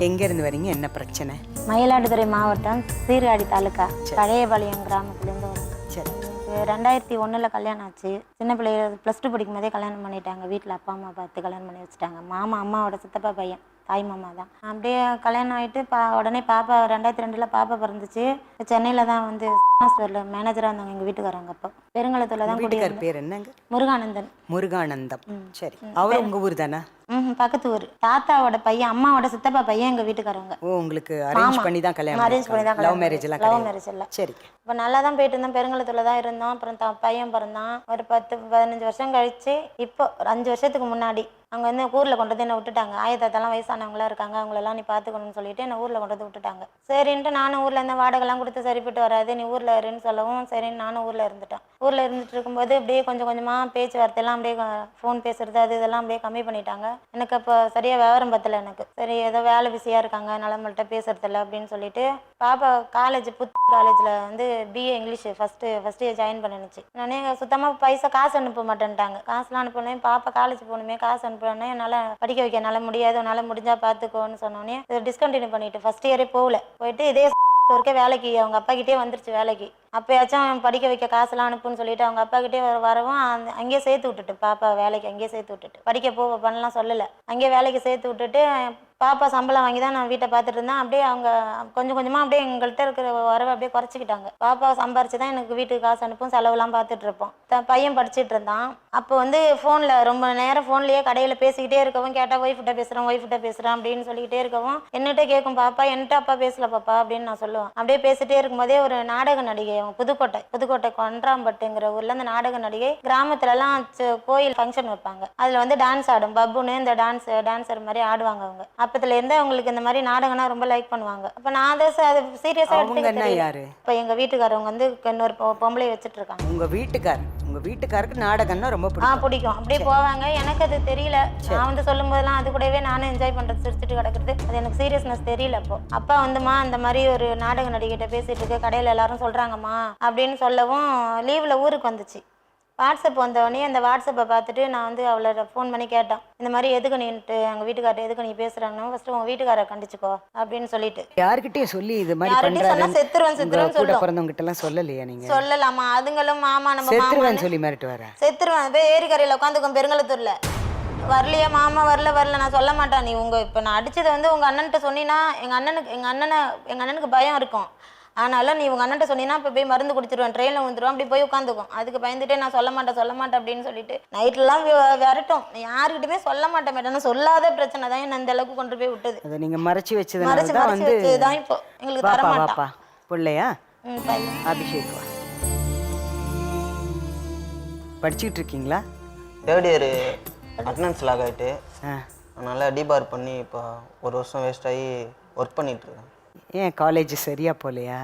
A: எங்கேருந்து வரீங்க, என்ன பிரச்சனை?
F: மயிலாடுதுறை மாவட்டம் சீர்காழி தாலுக்கா பழையபாளையம் கிராமத்துலேருந்து வரோம்.
A: சரி.
F: 2001 கல்யாணம் ஆச்சு. சின்ன பிள்ளைய +2 படிக்கும் போதே கல்யாணம் பண்ணிட்டாங்க. வீட்டில் அப்பா அம்மா பார்த்து கல்யாணம் பண்ணி வச்சுட்டாங்க. மாமா அம்மாவோட சித்தப்பா பையன் தாய் மாமா தான். அப்படியே கல்யாணம் ஆகிட்டு உடனே பாப்பா 2002 பாப்பா பிறந்துச்சு. சென்னையில் தான் வந்து ஸ்டோரில் மேனேஜராக இருந்தாங்க எங்கள் வீட்டுக்காரங்க. அப்போ பெருங்குளத்தூரில் தான்
A: வீட்டுக்கார் பேர் என்னங்க?
F: முருகானந்தன்.
A: முருகானந்தம். சரி, அவர் உங்க ஊர் தானே?
F: பக்கத்து ஊர். தாத்தாவோட பையன், அம்மாவோட சித்தப்பா பையன் எங்கள் வீட்டுக்காரவங்க.
A: ஓ, உங்களுக்கு அரேஞ்ச் பண்ணி தான் கல்யாணம்?
F: அரேஞ்ச் பண்ணி தான்.
A: லவ் மேரேஜ் எல்லாம்?
F: லவ் மேரேஜ் இல்லை.
A: சரி.
F: இப்போ நல்லா தான் போயிட்டு இருந்தோம், பெருங்குளத்தூரில் தான் இருந்தோம். அப்புறம் பையன் பிறந்தான். ஒரு 10-15 வருஷம் கழிச்சு இப்போ ஒரு 5 வருஷத்துக்கு முன்னாடி அவங்க வந்து ஊரில் கொண்டு வந்து என்னை விட்டுட்டாங்க. ஆயத்தாத்தெல்லாம் வயசானவங்களாம் இருக்காங்க, அவங்களெல்லாம் நீ பார்த்துக்கணும்னு சொல்லிட்டு என்னை ஊரில் கொண்டு வந்து விட்டுட்டாங்க. சரின்ட்டு நானும் ஊரில் இருந்த வாடகைலாம் கொடுத்து சரிப்பட்டு வராது, நீ ஊரில் இருன்னு சொல்லவும் சரின்னு நானும் ஊரில் இருந்துட்டேன். ஊரில் இருந்துட்டு இருக்கும்போது அப்படியே கொஞ்சம் கொஞ்சமாக பேச்சுவார்த்தையெல்லாம் அப்படியே ஃபோன் பேசுறது அது இதெல்லாம் அப்படியே கம்மி பண்ணிட்டாங்க. எனக்கு அப்போ சரியாக விவரம் பத்தலை எனக்கு. சரி ஏதோ வேலை பிஸியாக இருக்காங்க, நம்மள்கிட்ட பேசுறதில்ல அப்படின்னு சொல்லிட்டு பாப்பா காலேஜ் காலேஜில் வந்து BA English first year join பண்ணிடுச்சு. நானே சுத்தமாக காசு அனுப்ப மாட்டேன்ட்டாங்க. காசுலாம் அனுப்பினேன். பாப்பா காலேஜ் போகணுமே, காசு அனுப்புனே, என்னால் படிக்க வைக்க என்னால் முடியாது, உன்னால் முடிஞ்சால் பார்த்துக்கோன்னு சொன்னோன்னே டிஸ்கண்டினியூ பண்ணிவிட்டு ஃபஸ்ட் இயரே போயிட்டு இதே ஒருக்கே வேலைக்கு அவங்க அப்பா கிட்டே வந்துருச்சு வேலைக்கு. அப்போயாச்சும் படிக்க வைக்க காசுலாம் அனுப்புன்னு சொல்லிட்டு அவங்க அப்பா கிட்டே வரவும் அங்கேயே சேர்த்து விட்டுட்டு பாப்பா வேலைக்கு அங்கேயே சேர்த்து விட்டுட்டு படிக்க பண்ணலாம் சொல்லலை. அங்கேயே வேலைக்கு சேர்த்து விட்டுட்டு பாப்பா சம்பளம் வாங்கி தான் நான் வீட்டை பார்த்துட்டு இருந்தேன். அப்படியே அவங்க கொஞ்சம் கொஞ்சமாக அப்படியே எங்கள்கிட்ட இருக்கிற வரவை அப்படியே குறைச்சிக்கிட்டாங்க. பாப்பா சம்பாரிச்சு தான் எனக்கு வீட்டுக்கு காசு அனுப்பும், செலவுலாம் பார்த்துட்டு இருப்போம். பையன் படிச்சுட்டு இருந்தான். அப்போ வந்து ஃபோனில் ரொம்ப நேரம் ஃபோன்லேயே கடையில் பேசிக்கிட்டே இருக்கவும் கேட்டால் ஒய்ஃப்கிட்ட பேசுகிறேன் அப்படின்னு சொல்லிக்கிட்டே இருக்கவும் என்னகிட்ட கேட்கும், பாப்பா என்கிட்ட அப்பா பேசல பாப்பா அப்படின்னு நான் சொல்லுவேன். அப்படியே பேசிகிட்டே இருக்கும்போதே ஒரு நாடக நடிகை, புதுக்கோட்டை கொன்றாம்பட்டுங்கிற ஊரில் அந்த நாடக நடிகை கிராமத்துலலாம் கோயில் ஃபங்க்ஷன் வைப்பாங்க, அதில் வந்து டான்ஸ் ஆடும். பப்புன்னு இந்த டான்ஸர் மாதிரி ஆடுவாங்க அவங்க. அப்பத்துலேருந்து அவங்களுக்கு இந்த மாதிரி நாடகம்னா ரொம்ப லைக் பண்ணுவாங்க. அப்போ நான் அதை சீரியஸாக எடுத்துக்கிட்டேன். இப்போ எங்கள் வீட்டுக்காரவங்க வந்து இன்னொரு பொம்பளை வச்சுட்டு இருக்காங்க.
A: உங்கள் வீட்டுக்காருக்கு நாடகம்னா ரொம்ப
F: பிடிக்கும். அப்படியே போவாங்க. எனக்கு அது தெரியல. நான் வந்து சொல்லும் போதெல்லாம் அது கூடவே நானும் என்ஜாய் பண்ணுறது, சிரிச்சுட்டு கிடக்குறது. அது எனக்கு சீரியஸ்னஸ் தெரியல. அப்பா வந்துமா அந்த மாதிரி ஒரு நாடக நடிகிட்ட பேசிட்டு இருக்கு, கடையில் எல்லாரும் சொல்கிறாங்கம்மா அப்படின்னு சொல்லவும் லீவில் ஊருக்கு வந்துச்சு. வாட்ஸ்அப் வந்தவொடனே அந்த வாட்ஸ்அப்பை பார்த்துட்டு நான் வந்து அவளை ஃபோன் பண்ணி கேட்டேன், இந்த மாதிரி எதுக்கு நீன்ட்டு எங்கள் வீட்டுக்கார்ட்ட எதுக்கு நீ பேசுகிறான்னு ஃபஸ்ட்டு உங்கள் வீட்டுக்காரை கண்டிச்சுக்கோ அப்படின்னு சொல்லிட்டு.
A: யார்கிட்டயும் சொல்லி இது மாதிரி
F: சொன்னா செத்துருவேன்
A: கூட பிறந்தவங்கிட்டலாம் சொல்லலையா நீங்க?
F: சொல்லலாமா? அதுங்களும் மாமா நம்ம
A: செத்துருவேன் சொல்லி மிரட்டு வர.
F: செத்துருவேன் போய் ஏரிக்கரையில் உட்காந்துக்கும் பெருங்கலத்தூரில். வரலையா மாமா, வரல நான் சொல்ல மாட்டேன். நீ இப்போ நான் அடிச்சதை வந்து உங்கள் அண்ணன்ட்ட சொன்னீங்கன்னா எங்கள் அண்ணனுக்கு பயம் இருக்கும். அதனால நீ உங்கள் அண்ணன்ட்ட சொன்னீங்கன்னா இப்போ போய் மருந்து குடிச்சிருவேன், ட்ரெயினில் வந்துடுவோம், அப்படி போய் உட்காந்துக்கும். அதுக்கு பயந்துட்டே நான் சொல்ல மாட்டேன் அப்படின்னு சொல்லிட்டு நைட்லாம் விரட்டும். யாருக்கிட்டுமே சொல்ல மாட்டேன். சொல்லாத பிரச்சனை தான் என்ன இந்த அளவுக்கு கொண்டு போய் விட்டது.
A: அதை நீங்கள் மறைச்சி வச்சது
F: தான் இப்போ எங்களுக்கு தர மாட்டா.
A: பிள்ளையா? அபிஷேக் படிச்சுட்டு இருக்கீங்களா?
G: 3rd இயர் அட்டனன்ஸ் லாக் ஆகிட்டு அதனால் டிபார் பண்ணி இப்போ 1 வருஷம் வேஸ்ட் ஆகி ஒர்க் பண்ணிட்டு இருக்கேன்.
A: ஏன் காலேஜ் சரியா போலையா?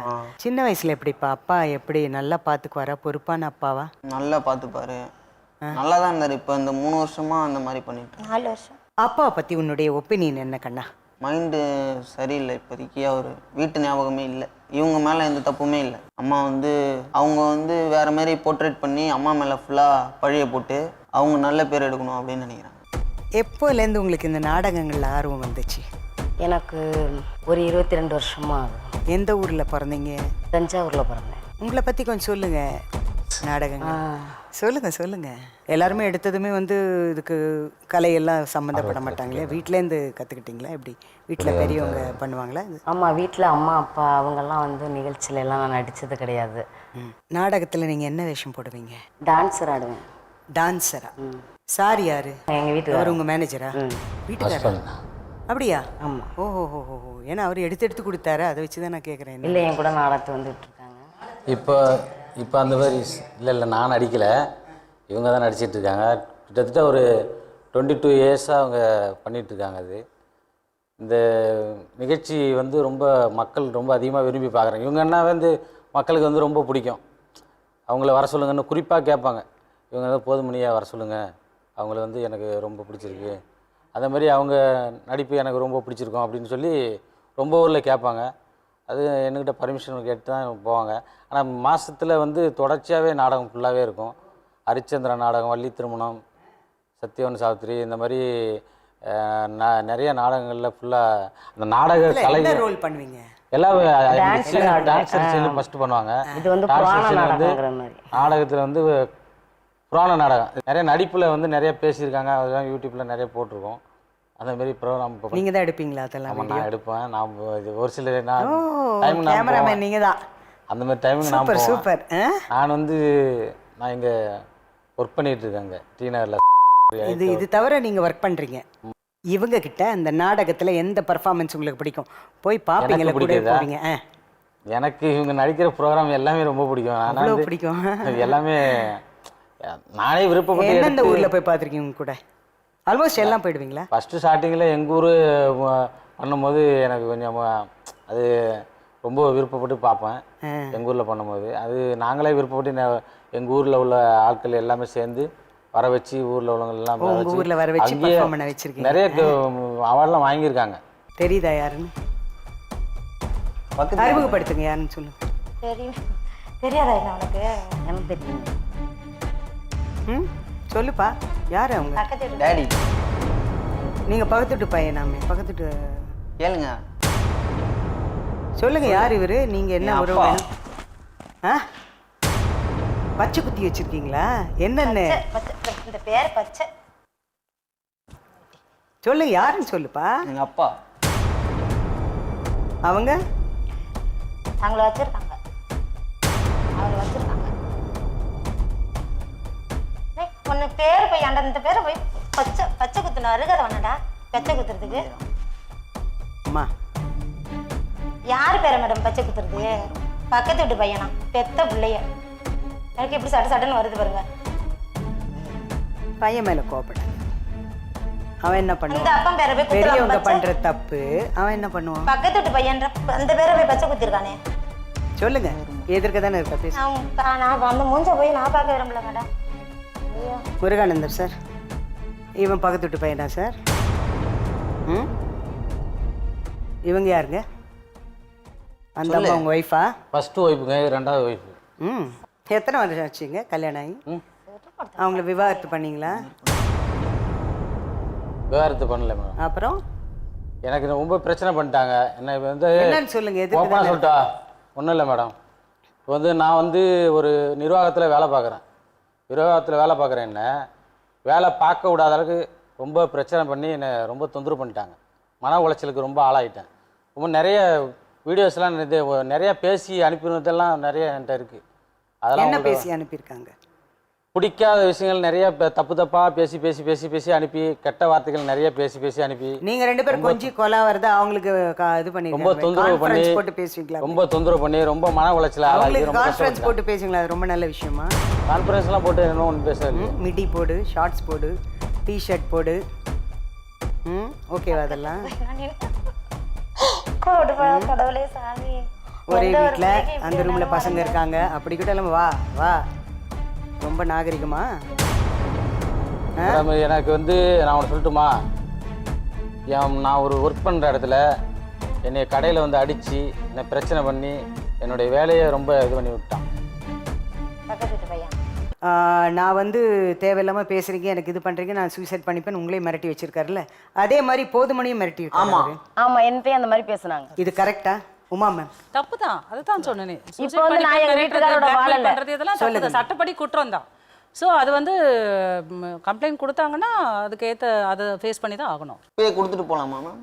A: சின்ன வயசுல எப்படிப்பா? அப்பா எப்படி நல்லா பார்த்துக்குவாரா? பொறுப்பான அப்பாவா?
G: நல்லா பார்த்துப்பாரு, நல்லா தான் இருந்தார். இப்போ இந்த 3 வருஷமா அந்த மாதிரி பண்ணிட்டு
F: 4 வருஷம்.
A: அப்பாவை பற்றி உன்னுடைய ஒப்பீனியன் என்ன கண்ணா?
G: மைண்டு சரியில்லை இப்போதைக்கு. அவர் வீட்டு ஞாபகமே இல்லை, இவங்க மேலே எந்த தப்புமே இல்லை. அம்மா வந்து அவங்க வந்து வேறு மாதிரி போர்ட்ரேட் பண்ணி அம்மா மேலே ஃபுல்லாக பழிய போட்டு அவங்க நல்ல பேர் எடுக்கணும் அப்படின்னு நினைக்கிறாங்க.
A: எப்போலேருந்து உங்களுக்கு இந்த நாடகங்களில் ஆர்வம் வந்துச்சு?
H: எனக்கு ஒரு 22 வருஷமா ஆகும்.
A: எந்த ஊரில் பிறந்தீங்க?
H: தஞ்சாவூரில் பிறந்தேன்.
A: உங்களை பற்றி கொஞ்சம் சொல்லுங்கள். நாடகங்கள் சொல்லுங்கள். எல்லாருமே எடுத்ததுமே வந்து இதுக்கு கலையெல்லாம் சம்மந்தப்பட மாட்டாங்களே, வீட்டிலேருந்து கற்றுக்கிட்டீங்களா? எப்படி வீட்டில் பெரியவங்க பண்ணுவாங்களா?
H: ஆமாம், வீட்டில் அம்மா அப்பா அவங்கெல்லாம் வந்து நிகழ்ச்சியில எல்லாம் நான் நடித்தது கிடையாது.
A: நாடகத்தில் நீங்கள் என்ன வேஷம் போடுவீங்க?
H: டான்ஸர் ஆடுவேன்.
A: டான்ஸரா? சார் யாரு?
H: எங்கள் வீட்டுக்கு
A: உங்கள் மேனேஜரா? வீட்டுக்காரா? அப்படியா?
H: ஆமாம்.
A: ஓஹோ. ஏன்னா அவர் எடுத்து கொடுத்தாரு, அதை வச்சு தான் நான் கேட்குறேன்.
H: இல்லை, என் கூட நாடகத்தை வந்துட்டு இருக்காங்க.
I: இப்போ அந்த மாதிரி இல்லை, நான் நடிக்கலை, இவங்க தான் நடிச்சிட்டு இருக்காங்க. கிட்டத்தட்ட ஒரு 22 இயர்ஸாக அவங்க பண்ணிகிட்ருக்காங்க. அது இந்த நிகழ்ச்சி வந்து மக்கள் ரொம்ப அதிகமாக விரும்பி பார்க்குறாங்க. இவங்க என்ன வந்து மக்களுக்கு வந்து ரொம்ப பிடிக்கும். அவங்கள வர சொல்லுங்கன்னு குறிப்பாக கேட்பாங்க. இவங்க வந்து போதுமணியாக வர சொல்லுங்கள், அவங்கள வந்து எனக்கு ரொம்ப பிடிச்சிருக்கு, அதே மாதிரி அவங்க நடிப்பு எனக்கு ரொம்ப பிடிச்சிருக்கும் அப்படின்னு சொல்லி ரொம்ப ஊரில் கேட்பாங்க. அது என்கிட்ட பர்மிஷன் கேட்டு தான் போவாங்க. ஆனால் மாதத்தில் வந்து தொடர்ச்சியாகவே நாடகம் ஃபுல்லாகவே இருக்கும். ஹரிச்சந்திர நாடகம், வள்ளி திருமணம், சத்யவன் சாவித்திரி, இந்த மாதிரி நிறைய நாடகங்களில் ஃபுல்லாக அந்த நாடக கலை
A: ரோல் பண்ணுவீங்க.
I: எல்லாம் டான்ஸர் ஃபஸ்ட்டு பண்ணுவாங்க.
H: இது வந்து
I: நாடகத்தில் வந்து புராண நாடகம் நிறைய நடிப்பில் வந்து நிறைய பேசியிருக்காங்க. அதெல்லாம் யூடியூப்பில் நிறைய போட்டிருக்கோம். அந்த மாதிரி ப்ரோக்ராம் இப்போ
A: நீங்கள் தான் எடுப்பீங்களா அதெல்லாம்
I: ஆமாம்
A: வீடியோ?
I: நான் எடுப்பேன். நான் இது ஒரு சில நான்
A: ஓ
I: டைம் நான்
A: கேமராமேன் நீங்கள் தான்.
I: அந்த மாதிரி டைமுக்கு நான்
A: சூப்பர்
I: போவேன்.
A: சூப்பர்.
I: நான் வந்து நான் இங்கே ஒர்க் பண்ணிட்டு இருக்கேங்க டி நகரில்.
A: இது தவிர நீங்கள் ஒர்க் பண்ணுறீங்க. இவங்க கிட்ட அந்த நாடகத்தில் எந்த பர்ஃபார்மன்ஸ் உங்களுக்கு பிடிக்கும்? போய் பார்ப்பீங்களா, கூட
I: பிடிக்குதா?
A: போவீங்க?
I: எனக்கு இவங்க நடிக்கிற ப்ரோக்ராம் எல்லாமே ரொம்ப பிடிக்கும். ஆனால்
A: அவ்வளோ
I: வந்து
A: பிடிக்கும்.
I: இது எல்லாமே நானே விருப்பப்பட்டு
A: எந்தெந்த ஊரில் போய் பார்த்துருக்கீங்க உங்க கூட? ஆல்மோஸ்ட் எல்லாம் போயிடுவீங்களா?
I: ஃபஸ்ட்டு ஸ்டார்டிங்கில் எங்கள் ஊர் பண்ணும்போது எனக்கு கொஞ்சம் அது ரொம்ப விருப்பப்பட்டு பார்ப்பேன். எங்கள் ஊரில் பண்ணும்போது அது நாங்களே விருப்பப்பட்டு எங்கள் ஊரில் உள்ள ஆட்கள் எல்லாமே சேர்ந்து வர வச்சு ஊரில் உள்ளவங்க எல்லாம்
A: உங்கள் ஊரில் வர வச்சு
I: அங்கேயே
A: பர்ஃபார்ம் பண்ண வச்சுருக்கீங்க.
I: நிறைய அவார்ட்லாம் வாங்கியிருக்காங்க.
A: தெரியுதா யாருன்னு? அறிமுகப்படுத்துங்க யாருன்னு சொல்லுங்க.
F: தெரியாதா என்ன உனக்கு?
H: எனக்கு தெரியும்.
A: ம் சொல்லுப்பா, யார் அவங்க?
F: பக்கத்து வீட்டு
G: டேடி
A: நீங்கள் பக்கத்து வீட்டு பையனாமே, பக்கத்து வீட்டு.
G: கேளுங்க.
A: சொல்லுங்க யார் இவரு? நீங்கள் என்ன
G: என்
A: உறவு
G: அப்பா.
A: வேணும்? ஆ பச்சை குத்தி வச்சிருக்கீங்களா? என்னென்ன
F: இந்த பேர் பச்சை.
A: சொல்லுங்க யாருன்னு சொல்லுப்பா.
G: எங்கள் அப்பா.
A: அவங்க
F: அவங்கள வச்சிருக்காங்க. அவங்கள வச்சிருக்காங்க. ஒன்று பேர் போய் அந்த இந்த பேரை போய் பச்சை பச்சை குத்துன அருகதை வேணாடா. பச்சை குத்துறதுக்கு
A: அம்மா
F: யார் பேரை மேடம் பச்சை குத்துறது? பக்கத்து வீட்டு பையனா, பெத்த பிள்ளைய. எனக்கு எப்படி சட்டு சட்டுன்னு வருது பாருங்க.
A: பையன் மேலே கோபப்படாது. அவன் என்ன
F: இந்த
A: பண்ணுவான்?
F: அப்பன் பேரை போய்
A: பெரியவங்க
F: குத்துறான்.
A: பண்ற தப்பு. அவன் என்ன பண்ணுவான்?
F: பக்கத்து வீட்டு பையன்ற அந்த பேரை போய் பச்சை குத்திருக்கானே.
A: சொல்லுங்க, எதிர்க்க தானே இருக்க பேச.
F: நான் அந்த மூஞ்ச போய் நான் பார்க்க விரும்பல மேடம். ஐயோ
A: முருகானந்தர் சார், இவன் பக்கத்து வீட்டு பையனா சார்? ம் இவங்க யாருங்க? அந்த அம்மா உங்கள் ஒய்ஃபா?
I: ஃபஸ்ட்டு ஒய்ஃபுங்க, ரெண்டாவது ஒய்ஃபு.
A: ம் எத்தனை வருஷம் ஆச்சுங்க கல்யாணம் ஆகி? அவங்கள விவாகரத்து பண்ணீங்களா?
I: விவாகரத்து பண்ணல மேடம்.
A: அப்புறம்
I: எனக்கு ரொம்ப பிரச்சனை பண்ணிட்டாங்க. என்ன வந்து
A: என்னன்னு சொல்லுங்க, எதுக்கு
I: ஓப்பனாக
A: தானே
I: சொல்லிட்டா? ஒன்றும் இல்லை மேடம். இப்போ வந்து நான் வந்து ஒரு நிர்வாகத்தில் வேலை பார்க்குறேன். வேலை பார்க்குறேன். என்ன வேலை பார்க்க விடாத அளவுக்கு ரொம்ப பிரச்சனை பண்ணி என்னை ரொம்ப தொந்தரவு பண்ணிட்டாங்க. மன உளைச்சலுக்கு ரொம்ப ஆளாயிட்டேன். ரொம்ப நிறைய வீடியோஸ்லாம் நிறைய பேசி அனுப்பினதெல்லாம் நிறைய என்கிட்ட இருக்குது. அதெல்லாம்
A: என்ன பேசி அனுப்பியிருக்காங்க?
I: பிடிக்காத விஷயங்கள் நிறைய தப்பு தப்பாக பேசி பேசி பேசி பேசி அனுப்பி, கெட்ட வார்த்தைகள் நிறைய பேசி பேசி அனுப்பி,
A: நீங்க ரெண்டு பேரும் கொஞ்சம் கொலா வருது அவங்களுக்கு இது பண்ணி
I: ரொம்ப தொந்தரவு பண்ணி
A: போட்டு பேசுவீங்களா?
I: ரொம்ப தொந்தரவு பண்ணி ரொம்ப மன உளைச்சல் ஆளாகி
A: அவங்களுக்கு
I: ரொம்ப
A: கான்ஃபரன்ஸ் போட்டு பேசுவீங்களா? அது ரொம்ப நல்ல விஷயமா?
I: கான்ஃபரன்ஸ்லாம் போட்டு என்ன ஒன்று பேசுறது.
A: மிடி போடு, ஷார்ட்ஸ் போடு, டிஷர்ட் போடு. ஓகேவா அதெல்லாம்?
F: கடவுளே சாமி.
A: ஒரே வீட்டில் அந்த ரூம்ல பசங்க இருக்காங்க, அப்படி கூட இல்லாம வா வா. ரொம்ப நாகரிகமா?
I: எனக்கு வந்து நான் ஒன்று சொல்லட்டுமா? நான் ஒரு ஒர்க் பண்ணுற இடத்துல என்னை கடையில் வந்து அடித்து என்னை பிரச்சனை பண்ணி என்னுடைய வேலையை ரொம்ப இது பண்ணி விட்டான்.
F: பக்கத்து வீட்டு பையன்.
A: நான் வந்து தேவையில்லாமல் பேசுகிறீங்க, எனக்கு இது பண்ணுறீங்க, நான் சூசைட் பண்ணிப்பேன் உங்களையும் மிரட்டி வச்சிருக்காருல்ல, அதே மாதிரி போதுமணியும் மிரட்டி இருக்காரு.
H: ஆமாம், என்கிட்ட அந்த மாதிரி பேசுனாங்க.
A: இது கரெக்டா உமா மேம்?
J: தப்பு தான், அதுதான் சொன்னேனே.
H: இப்போ வந்து நான் எங்கள் வீட்டுக்காரோட வாழல.
J: இதெல்லாம் தப்பு தான், சட்டப்படி குற்றம் தான். ஸோ அது வந்து கம்ப்ளைண்ட் கொடுத்தாங்கன்னா அதுக்கு ஏற்ற அதை ஃபேஸ் பண்ணி தான் ஆகணும்.
G: போய் கொடுத்துட்டு போகலாமா மேம்?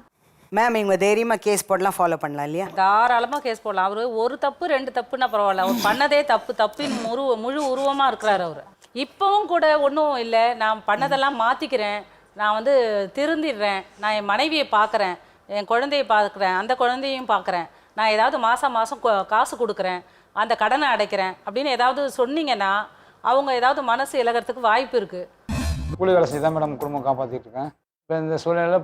A: மேம் இவங்க தைரியமாக கேஸ் போடலாம், ஃபாலோ பண்ணலாம் இல்லையா?
J: தாராளமாக கேஸ் போடலாம். அவர் ஒரு தப்பு ரெண்டு தப்புன்னா பரவாயில்ல, அவர் பண்ணதே தப்பு, தப்பின் முழு உருவமாக இருக்கிறார் அவர். இப்போவும் கூட ஒன்றும் இல்லை, நான் பண்ணதெல்லாம் மாற்றிக்கிறேன், நான் வந்து திருந்திடுறேன், நான் என் மனைவியை பார்க்குறேன், என் குழந்தையை பார்க்குறேன், அந்த குழந்தையும் பார்க்குறேன், நான் ஏதாவது மாதம் காசு கொடுக்குறேன், அந்த கடனை அடைக்கிறேன் அப்படின்னு ஏதாவது சொன்னீங்கன்னா அவங்க ஏதாவது மனசு இலகிறதுக்கு வாய்ப்பு இருக்குது.
K: கூலி வேலை செய்து தான் மேடம் குடும்பம் காப்பாற்றிட்டு இருக்கேன். இப்போ இந்த சூழ்நிலையில்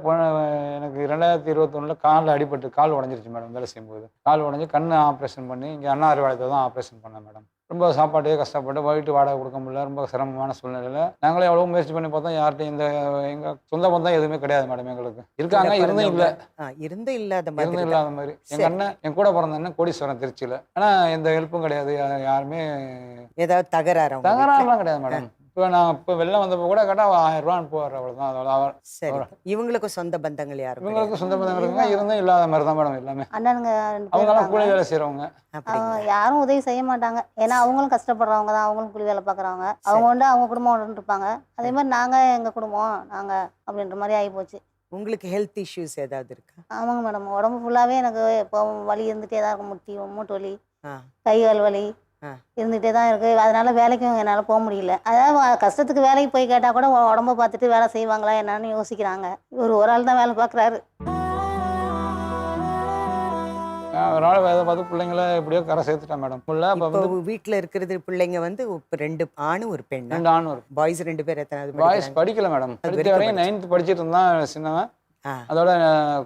K: எனக்கு 2021 காலில் அடிபட்டு கால் உடஞ்சிருச்சு மேடம். வேலை செய்யும்போது கால் உடஞ்சி கண்ணு ஆப்ரேஷன் பண்ணி இங்கே அண்ணா அறிவாலயத்தை தான் ஆப்ரேஷன் பண்ணேன் மேடம். ரொம்ப சாப்பாட்டே கஷ்டப்பட்டு வீட்டு வாடகை கொடுக்க முடியல, ரொம்ப சிரமமான சூழ்நிலையில் நாங்களே எவ்வளோ முயற்சி பண்ணி பார்த்தோம். யார்கிட்டையும் இந்த எங்கள் சொந்த பந்தம் எதுவுமே கிடையாது மேடம். எங்களுக்கு இருக்காங்க, இருந்தும் இல்லை,
A: இருந்தும் இல்லாத
K: மாதிரி. எங்கள் அண்ணன் என் கூட பிறந்த அண்ணன் கோடீஸ்வரன் திருச்சியில். ஆனால் எந்த ஹெல்ப்பும் கிடையாது, யாருமே
A: ஏதாவது
K: தகராறுலாம் கிடையாது மேடம். இப்போ வெள்ளம் வந்தப்போ கூட கேட்டால் 1000 ரூபான்னு போவார், அவ்வளோதான்.
A: சரி, இவங்களுக்கும் சொந்த பந்தங்கள் யாரும்?
K: இவங்களுக்கும் சொந்த பந்தங்கள் இருக்குங்க, இருந்தும் இல்லாத மாதிரி தான் மேடம் எல்லாமே.
L: அண்ணனுங்க
K: அவங்கெல்லாம் கூலி வேலை செய்கிறவங்க,
L: யாரும் உதவி செய்ய மாட்டாங்க. ஏன்னா அவங்களும் கஷ்டப்படுறவங்க தான், அவங்களும் கூலி வேலை பார்க்குறவங்க. அவங்க உண்டு அவங்க குடும்பம் உண்டு இருப்பாங்க. அதே மாதிரி நாங்கள் எங்கள் குடும்பம் நாங்கள் அப்படின்ற மாதிரி ஆகி போச்சு.
A: உங்களுக்கு ஹெல்த் இஷ்யூஸ் ஏதாவது இருக்கா?
L: ஆமாங்க மேடம், உடம்பு ஃபுல்லாகவே எனக்கு இப்போ வலி இருந்துகிட்டே தான் இருக்கும். மூட்டு வலி,
A: ஆ
L: கை கால் வலி
A: ஆ
L: இருந்துகிட்டே தான் இருக்குது. அதனால வேலைக்கும் என்னால் போக முடியல. அதாவது கஷ்டத்துக்கு வேலைக்கு போய் கேட்டால் கூட உடம்ப பார்த்துட்டு வேலை செய்வாங்களா என்னன்னு யோசிக்கிறாங்க. இவர் ஒரு ஆள் தான் வேலை பார்க்குறாரு.
K: ஒரு நாள் வேலை பார்த்து பிள்ளைங்கள எப்படியோ கரை சேர்த்துட்டேன் மேடம். ஃபுல்லாக இப்போ
A: இப்போ
K: வந்து
A: வீட்டில் இருக்கிறது பிள்ளைங்க வந்து 2 ஆணு ஒரு பெண்.
K: 2 ஆண் ஒரு
A: பாய்ஸ் 2 பேர் எத்தனாவது
K: பாய்ஸ்
A: படிக்கிறாங்க?
K: படிக்கல மேடம். படித்த
A: வரைக்கும்
K: வரையும் 9th படிச்சுட்டு இருந்தான் சின்னவன்.
A: ஆ
K: அதோட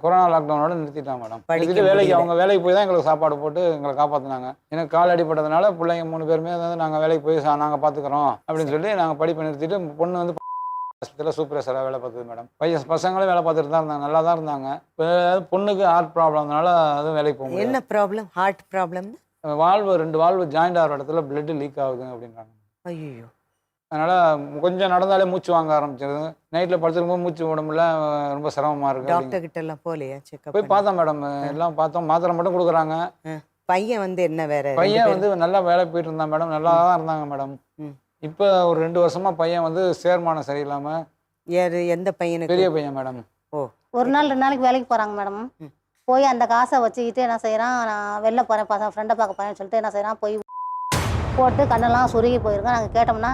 K: கொரோனா லாக்டவுனோட நிறுத்திட்டான் மேடம்.
A: படிக்க
K: நிறுத்திட்டு வேலைக்கு
A: முடியல.
K: அவங்க வேலைக்கு போய் தான் எங்களுக்கு சாப்பாடு போட்டு எங்களை காப்பாற்றினாங்க. எனக்கு கால் அடிப்பட்டதுனால பிள்ளைங்க 3 பேருமே வந்து நாங்கள் வேலைக்கு போய் நாங்கள் பார்த்துக்குறோம் அப்படின்னு சொல்லி நாங்கள் படிப்பை நிறுத்திட்டு பொண்ணு வந்து ஹாஸ்பிட்டலில் சூப்பர்வைசராக வேலை பார்த்தது மேடம். பசங்களும் வேலை பார்த்துட்டு தான் இருந்தாங்க, நல்லா தான் இருந்தாங்க. இப்போ பொண்ணுக்கு ஹார்ட் ப்ராப்ளம்னால அதுவும் வேலைக்கு போக முடியல.
A: என்ன ப்ராப்ளம்? ஹார்ட் ப்ராப்ளம்னு?
K: வால்வு 2 வால்வு ஜாயிண்ட் ஆகிற இடத்துல பிளட் லீக் ஆகுது அப்படின்றாங்க.
A: ஐயோ.
K: அதனால் கொஞ்சம் நடந்தாலே மூச்சு வாங்க ஆரம்பிச்சிருது. நைட்டில் படுத்துருக்கும்போது மூச்சு உடம்புல ரொம்ப சிரமமாக இருக்குது.
A: டாக்டர் கிட்ட எல்லாம் போகலையா செக்அப்?
K: போய் பார்த்தோம் மேடம், எல்லாம் பார்த்தோம். மாத்திரை மட்டும் கொடுக்குறாங்க.
A: பையன் வந்து என்ன வேற?
K: பையன் வந்து நல்லா வேலை போயிட்டு இருந்தான் மேடம், நல்லா தான் இருந்தாங்க மேடம். இப்போ ஒரு 2 வருஷமா பையன் வந்து சேர்மானம் சரியில்லாமல்.
A: யாரு? எந்த பையனுக்கு?
K: பெரிய பையன் மேடம்.
A: ஓ.
L: ஒரு நாள் 2 நாளைக்கு வேலைக்கு போகிறாங்க மேடம். போய் அந்த காசை வச்சுக்கிட்டு என்ன செய்கிறான், நான் வெளில போகிறேன் பசங்க ஃப்ரெண்டை பார்க்க போகிறேன்னு சொல்லிட்டு என்ன செய்கிறான், போய் போட்டு கண்ணெல்லாம் சுருகி போயிருக்கேன். நாங்கள் கேட்டோம்னா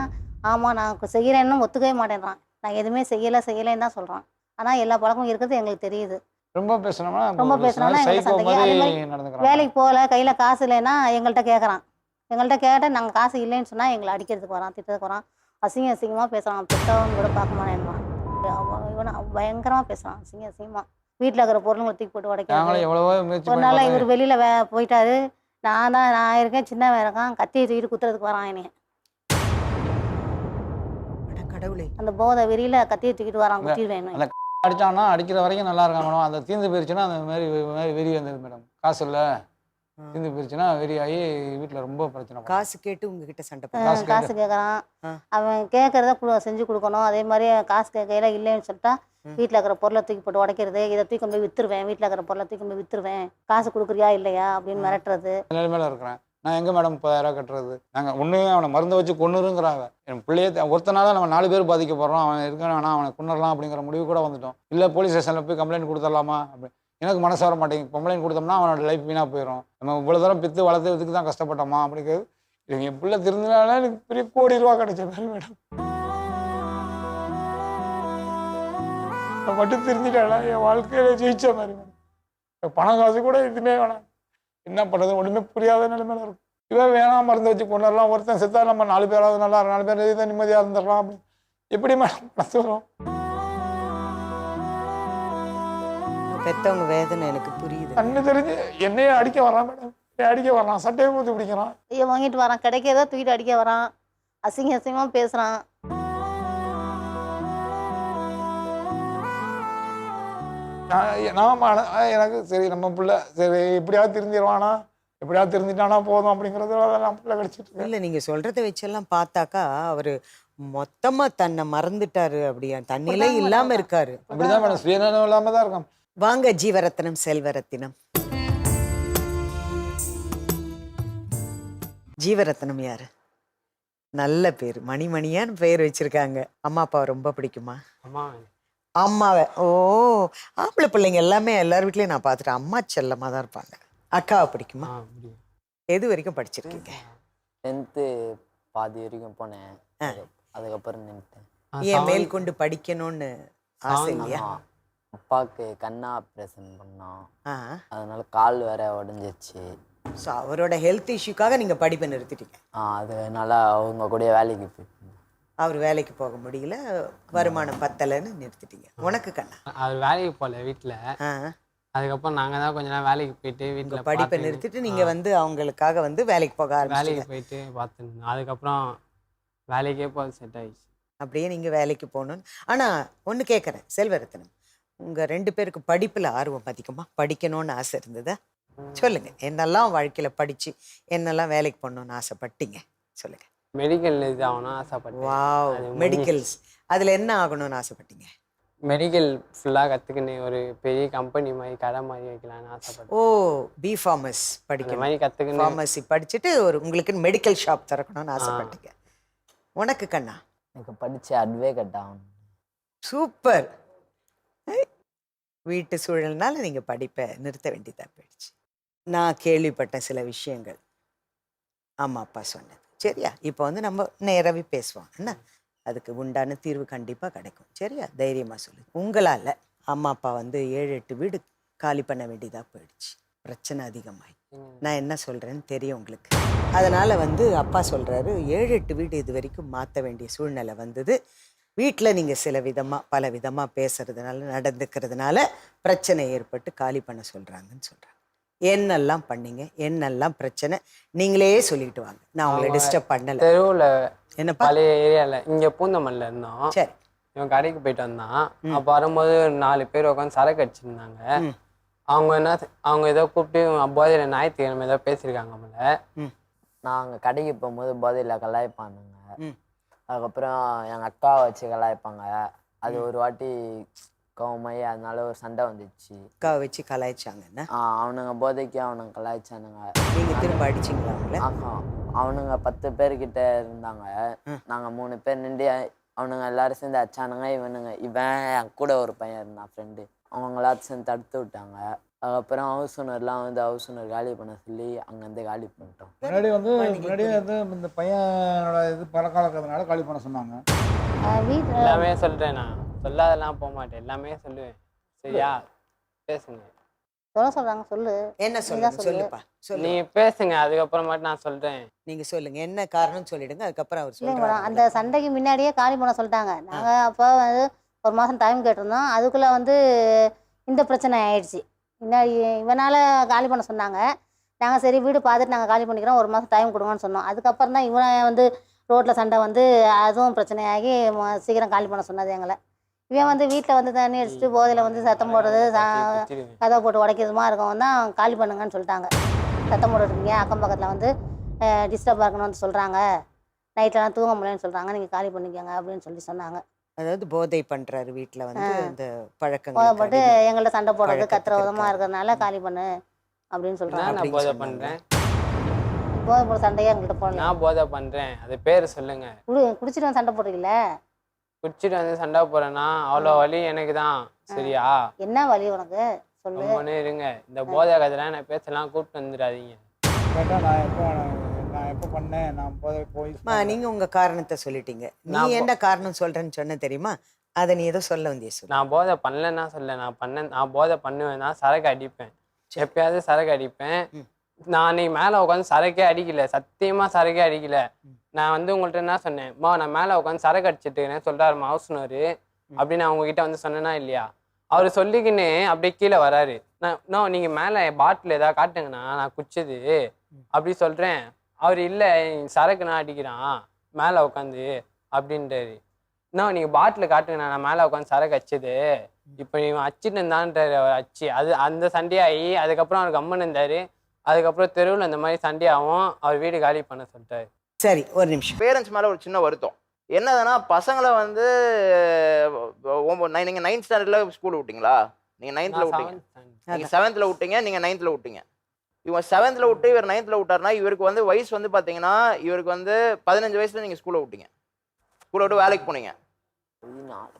L: ஆமாம் நான் செய்கிறேன்னு ஒத்துக்கவே மாட்டேன்றான். நான் எதுவுமே செய்யலைன்னு தான் சொல்கிறான். ஆனால் எல்லா பழக்கமும் இருக்கிறது எங்களுக்கு தெரியுது.
K: ரொம்ப பேசுனோம்னா
L: எங்களுக்கு சந்தேகம். அதே மாதிரி வேலைக்கு போகல, கையில் காசு இல்லைன்னா எங்கள்கிட்ட கேட்குறான். எங்கள்கிட்ட கேட்டால் நாங்கள் காசு இல்லைன்னு சொன்னால் எங்களை அடிக்கிறதுக்கு வரான், திட்டத்துக்கு வரான், அசிங்கமாக பேசுகிறான். பெற்றவன் கூட பார்க்க மாட்டேன்றான். இவனை பயங்கரமாக பேசுகிறான், அசிங்கமாக. வீட்டில் இருக்கிற பொருளுங்களை தூக்கி போட்டு உடைக்கிறான். ஒரு நாள் இவர் வெளியில் போயிட்டாரு. நான் இருக்கேன், சின்னவன் இருக்கான், கத்தியை தூக்கிட்டு குத்துறதுக்கு வரான் என்னைய.
A: கடவுளே.
L: அந்த போதை வெறியில கத்தியை தூக்கிட்டு வரான், குத்திடுவேன்.
K: அந்த அடிச்சானா அடிக்கிற வரைக்கும் நல்லா இருக்கான் மேடம். அந்த தீர்ந்து போயிருச்சுன்னா அந்த மாதிரி வெறி வந்தது மேடம். காசு இல்லை, தீர்ந்து போயிருச்சுன்னா வெறியாகி வீட்டில் ரொம்ப பிரச்சனை.
A: காசு கேட்டு உங்ககிட்ட சண்டை
L: காசு கேட்குறான். அவன் கேட்கறத செஞ்சு கொடுக்கணும். அதே மாதிரி காசு கேட்கல இல்லைன்னு சொல்லிட்டா வீட்டில் இருக்கிற பொருளை தூக்கி போட்டு உடைக்கிறது. இதை தூக்கி போய் விற்றுருவேன், வீட்டில் இருக்கிற பொருளை தூக்கி போய் விற்றுருவேன், காசு கொடுக்குறியா இல்லையா அப்படின்னு மிரட்டுறது.
K: நிலைமையில இருக்கிறேன் நான். எங்கே மேடம் 30,000 கட்டுறது? நாங்கள் ஒன்று அவனை மருந்தை வச்சு கொன்னுருங்கிறாங்க. என் பிள்ளைய ஒருத்தனால நம்ம 4 பேர் பாதிக்கப்படுறோம். அவன் இருக்கான வேணா அவனை கொண்டுடலாம் அப்படிங்கிற முடிவு கூட வந்துட்டோம். இல்லை போலீஸ் ஸ்டேஷனில் போய் கம்ப்ளைண்ட் கொடுத்துடலாமா அப்படி எனக்கு மனசு வர மாட்டேங்குது. கம்ப்ளைண்ட் கொடுத்தோம்னா அவனோட லைஃப் வீணாக போயிடும். நம்ம இவ்வளோ தூரம் பித்து வளர்த்துறதுக்கு தான் கஷ்டப்பட்டோமா அப்படிங்கிறது. இவங்க என் பிள்ளை திருந்தினால எனக்கு பெரிய கோடி ரூபா கிடைச்ச மாதிரி மேடம். மட்டும் திருந்திட்டால என் வாழ்க்கையில ஜெயிச்ச மாதிரி மேடம். பணம் காசு கூட எதுவுமே வேணாம். என்ன பண்ணுறது ஒன்றுமே புரியாத நிலைமையில இருக்கும். இவன் வேணாம் மருந்து வச்சு கொண்டுடலாம், ஒருத்தன் செத்தா நம்ம 4 பேராவது நல்லா 4 பேர் இதை நிம்மதியாக இருந்துடலாம் அப்படி எப்படி மேடம் மனசு வரும்?
A: பெத்தவங்க வேதனை எனக்கு புரியுது.
K: கண்ணு தெரிஞ்சு என்னையே அடிக்க வரான் மேடம். அடிக்க வரான், சட்டையை ஊற்றி பிடிக்கிறான்,
L: வாங்கிட்டு வரான், கிடைக்கிறத தூக்கிட்டு அடிக்க வரான், அசிங்கமாக பேசுகிறான்.
K: எனக்கு சரி நம்ம பிள்ளை சரி எப்படியாவது திருந்திடுவானா, எப்படியாவது திருந்திட்டானா போதும் அப்படிங்கிறது அதெல்லாம் பிள்ளை கிடைச்சிட்டு.
A: இல்லை நீங்கள் சொல்கிறத வச்செல்லாம் பார்த்தாக்கா அவர் மொத்தமாக தன்னை மறந்துட்டாரு. அப்படியா தண்ணியிலே இல்லாமல் இருக்காரு.
K: அப்படிதான் மேடம், சுயநலம் இல்லாமல் தான் இருக்கான்.
A: வாங்க ஜீவரத்னம் செல்வரத்தினம். ஜீவரத்னம் யாரு? நல்ல பேர், மணிமணியான்னு பேர் வச்சிருக்காங்க. அம்மா அப்பாவை ரொம்ப பிடிக்குமா? அம்மாவை. ஓ, ஆம்பளை பிள்ளைங்க எல்லாமே எல்லார் வீட்லேயும் நான் பார்த்துட்டேன் அம்மா செல்லமாக தான் இருப்பாங்க. அக்காவை பிடிக்குமா? எது வரைக்கும் படிச்சிருக்கீங்க?
M: 10th பாதி வரைக்கும் போனேன், அதுக்கப்புறம் நின்றுட்டேன்.
A: ஏன் மேல் கொண்டு படிக்கணும்னு ஆசை இல்லையா?
M: அப்பாவுக்கு கண்ணா ஆப்ரேஷன் பண்ணோம், அதனால கால் வேற உடஞ்சிச்சு.
A: ஸோ அவரோட ஹெல்த் இஷ்யூக்காக நீங்கள் படிப்பை நிறுத்திட்டீங்க.
M: அதனால அவங்க கூட வேலைக்கு போயிட்டேன்.
A: அவர் வேலைக்கு போக முடியல, வருமானம் பத்தலைன்னு நிறுத்திட்டீங்க. உனக்கு கண்ணா?
N: அவர் வேலைக்கு போகல வீட்டில். அதுக்கப்புறம் நாங்கள் தான் கொஞ்ச நேரம் வேலைக்கு போயிட்டு வீட்டில்
A: படிப்பை நிறுத்திட்டு நீங்கள் வந்து அவங்களுக்காக வந்து வேலைக்கு போக
N: வேலைக்கு போயிட்டு பார்த்துருந்தோம். அதுக்கப்புறம் வேலைக்கே போக செட் ஆகிடுச்சு.
A: அப்படியே நீங்கள் வேலைக்கு போகணுன்னு. ஆனால் ஒன்று கேட்குறேன் செல்வரத்னம், உங்கள் 2 பேருக்கு படிப்பில் ஆர்வம் அதிகமாக படிக்கணும்னு ஆசை இருந்ததா? சொல்லுங்கள், என்னெல்லாம் வாழ்க்கையில் படித்து என்னெல்லாம் வேலைக்கு போகணுன்னு ஆசைப்பட்டீங்க சொல்லுங்கள்.
N: மெடிக்கல் இது ஆகணும்னு ஆசைப்பட்டேன்.
A: Wow, medicals. அதில் என்ன ஆகணும்னு ஆசைப்பட்டீங்க?
N: மெடிக்கல் ஃபுல்லாக கற்றுக்கின்னு ஒரு பெரிய கம்பெனி மாதிரி கடை மாதிரி வைக்கலான்னு ஆசைப்பட்டேன்.
A: ஓ, B.Pharmacist படிக்கணும்
N: மாதிரி கற்றுக்கின்னு
A: ஃபார்மசி படிச்சுட்டு ஒரு உங்களுக்கு மெடிக்கல் ஷாப் திறக்கணும்னு ஆசைப்பட்டீங்க. உனக்கு கண்ணா?
M: எனக்கு படித்து அட்வொகேட் ஆகணும்.
A: சூப்பர். வீட்டு சூழல்னால நீங்கள் படிப்பை நிறுத்த வேண்டியதாக போயிடுச்சு. நான் கேள்விப்பட்ட சில விஷயங்கள் அம்மா அப்பா சொன்னது. சரியா? இப்போ வந்து நம்ம நேராகவே பேசுவோம். என்ன, அதுக்கு உண்டான தீர்வு கண்டிப்பாக கிடைக்கும். சரியா? தைரியமாக சொல்லு. உங்களால் அம்மா அப்பா வந்து 7-8 வீடு காலி பண்ண வேண்டியதாக போயிடுச்சு. பிரச்சனை அதிகமாகி நான் என்ன சொல்கிறேன்னு தெரியும் உங்களுக்கு. அதனால் வந்து அப்பா சொல்கிறாரு 7-8 வீடு இது வரைக்கும் மாற்ற வேண்டிய சூழ்நிலை வந்தது. வீட்டில் நீங்கள் சில விதமாக பல விதமாக பேசுறதுனால நடந்துக்கிறதுனால பிரச்சனை ஏற்பட்டு காலி பண்ண சொல்கிறாங்கன்னு சொல்கிறாங்க. என்னெல்லாம் பண்ணீங்க, என்னெல்லாம் பிரச்சனை, நீங்களே சொல்லிட்டு வாங்க. நான் உங்களை டிஸ்டர்ப் பண்ணலை.
N: தெருவில்
J: என்னப்பா
N: பழைய ஏரியாவில் இங்கே பூந்தமல்லியில் இருந்தோம்.
A: சரி.
N: இவன் கடைக்கு போயிட்டு வந்தான். அப்போ வரும்போது 4 பேர் உட்காந்து சரக்கு அடிச்சிருந்தாங்க. அவங்க ஏதோ கூப்பிட்டு போதையில் ஞாயிற்றுக்கிழமை ஏதோ பேசியிருக்காங்க நம்மள.
M: நாங்கள் கடைக்கு போகும்போது போதையில் கலாய்ப்பானுங்க. அதுக்கப்புறம் எங்கள் அக்காவை வச்சு கலாய்ப்பாங்க. அது ஒரு வாட்டி கோவமாயி அதனால ஒரு சண்டை வந்துச்சு.
A: அக்காவை வச்சு கலாய்ச்சாங்கன்னா
M: அவனுங்க போதைக்கு அவனுங்க கலாய்ச்சானுங்க.
A: நீங்கள் திரும்ப அடிச்சிங்களா அவங்கள?
M: அவனுங்க 10 பேர்கிட்ட இருந்தாங்க. நாங்கள் 3 பேர் நின்று அவனுங்க எல்லாரும் சேர்ந்து அடிச்சானுங்க. இவன் என் கூட ஒரு பையன் இருந்தான் ஃப்ரெண்டு, அவங்களாச்சும் சேர்ந்து தடுத்து விட்டாங்க. அதுக்கப்புறம் ஹவுஸ் ஓனர்லாம் வந்து ஹவுஸ் ஓனர் காலி பண்ண சொல்லி அங்கேருந்து காலி பண்ணிட்டோம்.
K: முன்னாடியே வந்து இந்த பையனோட இது பழக்காலக்கிறதுனால காலி பண்ண சொன்னாங்க.
N: எல்லாமே சொல்லிட்டேன். நான் சொல்லாதெல்லாம் போக மாட்டேன், எல்லாமே சொல்லுவேன். சரியா? பேசுங்க.
L: சொல்றாங்க. சொல்லு.
A: என்ன சொல்லுங்க? சொல்லுப்பா,
N: நீ பேசுங்க, அதுக்கப்புறம் மட்டும் நான் சொல்றேன்.
A: நீங்க சொல்லுங்க, என்ன காரணம் சொல்லிடுங்க, அதுக்கப்புறம் அவர்
L: இல்லைங்க
A: சொல்றாரு.
L: மேடம், அந்த சண்டைக்கு முன்னாடியே காலி பண்ண சொல்லிட்டாங்க. நாங்கள் அப்போ வந்து 1 மாதம் டைம் கேட்டிருந்தோம். அதுக்குள்ளே வந்து இந்த பிரச்சனை ஆயிடுச்சு. முன்னாடி இவனால் காலி பண்ண சொன்னாங்க. நாங்கள் சரி வீடு பார்த்துட்டு நாங்கள் காலி பண்ணிக்கிறோம், 1 மாதம் டைம் கொடுங்கன்னு சொன்னோம். அதுக்கப்புறம் தான் இவன் வந்து ரோட்டில் சண்டை வந்து அதுவும் பிரச்சனையாகி சீக்கிரம் காலி பண்ண சொன்னது எங்களை. இவன் வந்து வீட்டில் வந்து தண்ணி அடிச்சுட்டு போதையில் வந்து சத்தம் போடுறது, கதை போட்டு உடைக்கிறதுமா இருக்கவங்க தான் காலி பண்ணுங்கன்னு சொல்லிட்டாங்க. சத்தம் போட்டுருக்கீங்க, அக்கம் பக்கத்தில் வந்து டிஸ்டர்பாக இருக்கணும்னு சொல்கிறாங்க, நைட்லலாம் தூங்க முடியலன்னு சொல்கிறாங்க, நீங்கள் காலி பண்ணிக்கோங்க அப்படின்னு சொல்லி சொன்னாங்க.
A: அதாவது போதை பண்றாரு வீட்டில் வந்து இந்த பழக்கங்கள்
L: போட்டு எங்கள்கிட்ட சண்டை போடுறது கத்துற விதமாக இருக்கிறதுனால காலி பண்ணு அப்படின்னு சொல்கிறாங்க.
N: நான் போதை பண்ணுறேன்,
L: போதை போட சண்டையே எங்கள்கிட்ட போடல.
N: நான் போதை பண்ணுறேன், அது பேர் சொல்லுங்க.
L: குடிச்சிட்டு வந்து சண்டை போடுறீங்கள?
N: குடிச்சிட்டு வந்து சண்டை போடுறேன்னா அவ்வளோ வலி எனக்கு தான். சரியா?
L: என்ன வலி உனக்கு சொல்லு.
N: ஒன்று இருங்க, இந்த போதை கதைலாம் நான் பேசலாம் கூப்பிட்டு வந்துடாதீங்க.
K: நான் எப்போ பண்ணேன், நான் போய்
A: நீங்க உங்க காரணத்தை சொல்லிட்டீங்க. நீ என்ன காரணம் சொல்றேன்னு சொன்ன தெரியுமா? அதை நீ ஏதோ சொல்ல வந்திய சொல்லு.
N: நான் போதை பண்ணலன்னா சொல்ல, நான் போதை பண்ணுவேன்னா சரக்கு அடிப்பேன். எப்பயாவது சரக்கு அடிப்பேன். நான் அன்னைக்கு மேலே உட்காந்து சரக்கே அடிக்கல, சத்தியமாக சரக்கே அடிக்கல. நான் வந்து உங்கள்கிட்ட என்ன சொன்னேன், நான் மேலே உட்காந்து சரக்கு அடிச்சுட்டு சொல்கிறாருமா ஹவுஸ் ஓனர் அப்படின்னு நான் உங்ககிட்ட வந்து சொன்னேன்னா இல்லையா? அவர் சொல்லிக்கின்னு அப்படியே கீழே வராரு. நான் நீங்கள் மேலே பாட்டில் ஏதாவது காட்டுங்கண்ணா நான் குடிச்சது அப்படி சொல்கிறேன். அவர் இல்லை சரக்கு நான் அடிக்கிறான் மேலே உட்காந்து அப்படின்றாரு. நீங்கள் பாட்டில் காட்டுங்கண்ணா நான் மேலே உட்காந்து சரக்கு அடிச்சது. இப்போ இவன் அச்சிட்டு இருந்தான்றாரு. அவர் அச்சு அது அந்த சண்டையாகி அதுக்கப்புறம் அவர் கம்மன் இருந்தார். அதுக்கப்புறம் தெருவில் இந்த மாதிரி சண்டையாகவும் அவர் வீடு காலி பண்ண சொல்லிட்டாரு.
A: சரி, ஒரு நிமிஷம்.
O: பேரண்ட்ஸ் மேலே ஒரு சின்ன வருத்தம் என்னதுன்னா, பசங்களை வந்து நீங்கள் 9th ஸ்டாண்டர்டில் ஸ்கூல் விட்டீங்களா? நீங்கள் 9th விட்டீங்க, நீங்கள் 7th விட்டீங்க, நீங்கள் 9th விட்டீங்க. இவன் 7th விட்டு இவர் 9th விட்டார்னா இவருக்கு வந்து வயசு வந்து பார்த்தீங்கன்னா இவருக்கு வந்து 15 வயசுல நீங்கள் ஸ்கூலை விட்டீங்க. ஸ்கூலை விட்டு வேலைக்கு போனீங்க.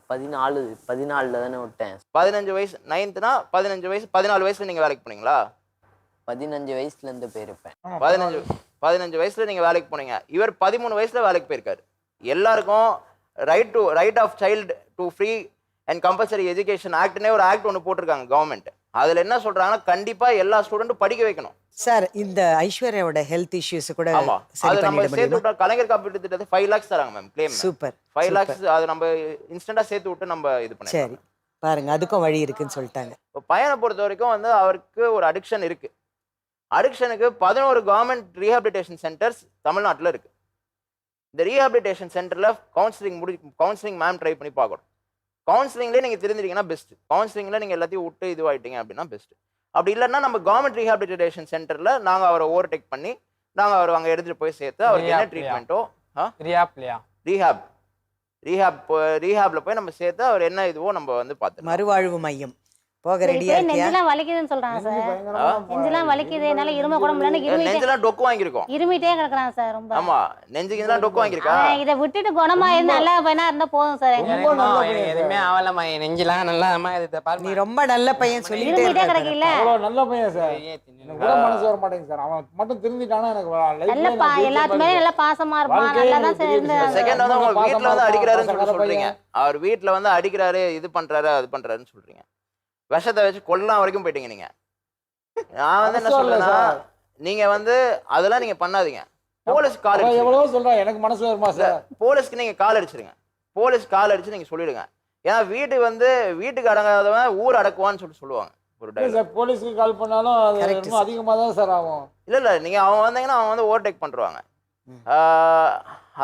M: 14 தானே விட்டேன்.
O: 15 வயசு 9th 15 வயசு 14 வயசுல நீங்கள் வேலைக்கு போனீங்களா?
M: 15 வயசுலேருந்து போயிருப்பேன்.
O: 15 வயசுல நீங்கள் வேலைக்கு போனீங்க. இவர் 13 வயசுல வேலைக்கு போயிருக்காரு. எல்லாருக்கும் right of child to free and compulsory education ஆக்ட்னே ஒரு ஆக்ட் ஒன்று போட்டிருக்காங்க கவர்மெண்ட். அதில் என்ன சொல்றாங்கன்னா, கண்டிப்பா எல்லா ஸ்டூடெண்ட்டும் படிக்க வைக்கணும்.
A: சார், இந்த ஐஸ்வர்யாவோட ஹெல்த் இஷ்யூஸ் கூட
O: அது நம்ம சேர்த்து விட்டா கலைஞர் காப்பீட்டு திட்டத்தை 5 lakhs தராங்க மேம் கிளைம்.
A: சூப்பர்.
O: 5 lakhs அது நம்ம இன்ஸ்டன்டா சேர்த்து விட்டு நம்ம இது பண்ணலாம்.
A: சரி, பாருங்க, அதுக்கும் வழி இருக்குன்னு சொல்லிட்டாங்க.
O: இப்போ பையனை பொறுத்த வரைக்கும் வந்து அவருக்கு ஒரு அடிக்ஷன் இருக்கு. அடிக்ஷனுக்கு 11 கவர்மெண்ட் ரீஹாபிலிட்டேஷன் சென்டர்ஸ் தமிழ்நாட்டில் இருக்கு. இந்த ரீஹாபிலிட்டேஷன் சென்டரில் கவுன்சிலிங் மேம் ட்ரை பண்ணி பார்க்கணும். கவுன்சிலிங்லேயே நீங்கள் தெரிஞ்சிட்டீங்கன்னா பெஸ்ட். கவுன்சிலிங்கில் நீங்கள் எல்லாத்தையும் விட்டு இதுவாகிட்டீங்க அப்படின்னா பெஸ்ட். அப்படி இல்லைன்னா நம்ம கவர்மெண்ட் ரீஹாபிலிட்டேஷன் சென்டரில் நாங்கள் அவரை ஓவர்டேக் பண்ணி நாங்கள் அவர் அங்கே எடுத்துகிட்டு போய் சேர்த்து அவருக்கு என்ன ட்ரீட்மெண்ட்டோ ரீஹாப்ல போய் நம்ம சேர்த்து அவர் என்ன இதுவோ நம்ம வந்து பார்த்து
A: மறுவாழ்வு மையம் போக ரெடியா இருக்கியா?
L: நெஞ்செல்லாம் வலிக்குதுன்னு சொல்றாங்க சார். நெஞ்செல்லாம் வலிக்குது, என்னால இரும கூட முடியல.
O: நெஞ்செல்லாம் டொக்கு வாங்கியிருக்கோம்.
L: இருமிட்டே கிடக்குறான் சார் ரொம்ப.
O: ஆமா, நெஞ்சுக்கு டொக்கு வாங்கியிருக்கா.
L: இதை விட்டுட்டு குணமா இருந்து நல்லா பையனா இருந்தா போதும் சார்.
N: எதுவுமே ஆவலம்மா, நெஞ்செல்லாம் நல்லா
A: நீ ரொம்ப நல்ல பையன் சொல்லிட்டே
L: இருமிட்டே கிடக்கல.
K: அவ்வளோ நல்ல பையன் சார். எனக்கு கூட மனசு வர மாட்டேங்குது சார். அவன் மட்டும் திருந்திட்டானா எனக்கு
L: நல்ல எல்லாத்துமே நல்லா பாசமா இருப்பான், நல்லா தான் சார் இருந்தான்.
O: செகண்ட் வந்து உங்க வீட்ல வந்து அடிக்கிறாருன்னு சொல்றீங்க. அவர் வீட்ல வந்து அடிக்கிறாரு, இது பண்றாரு, அது பண்றாருன்னு சொல்றீங்க. விஷத்தை வச்சு கொல்லலாம் வரைக்கும் போயிட்டீங்க நீங்க. நான் வந்து என்ன சொல்றேன்னா, நீங்க வந்து அதெல்லாம் நீங்க பண்ணாதீங்க. போலீஸ் கால் அடிச்சு
K: எவ்வளவு சொல்றேன், எனக்கு மனசு வருமா சார்?
O: போலீஸ்க்கு நீங்க கால் அடிச்சிருங்க. போலீஸ் கால் அடிச்சு நீங்க சொல்லிடுங்க. ஏன்னா வீட்டுக்கு அடங்காதவன் ஊர் அடக்குவான்னு சொல்லுவாங்க ஒரு
K: சார். போலீஸ்க்கு கால் பண்ணாலும் அது இன்னும் அதிகமாக தான் சார் ஆகும்.
O: இல்ல நீங்க அவங்க வந்தீங்கன்னா அவங்க வந்து ஓவர்டேக் பண்ணுவாங்க.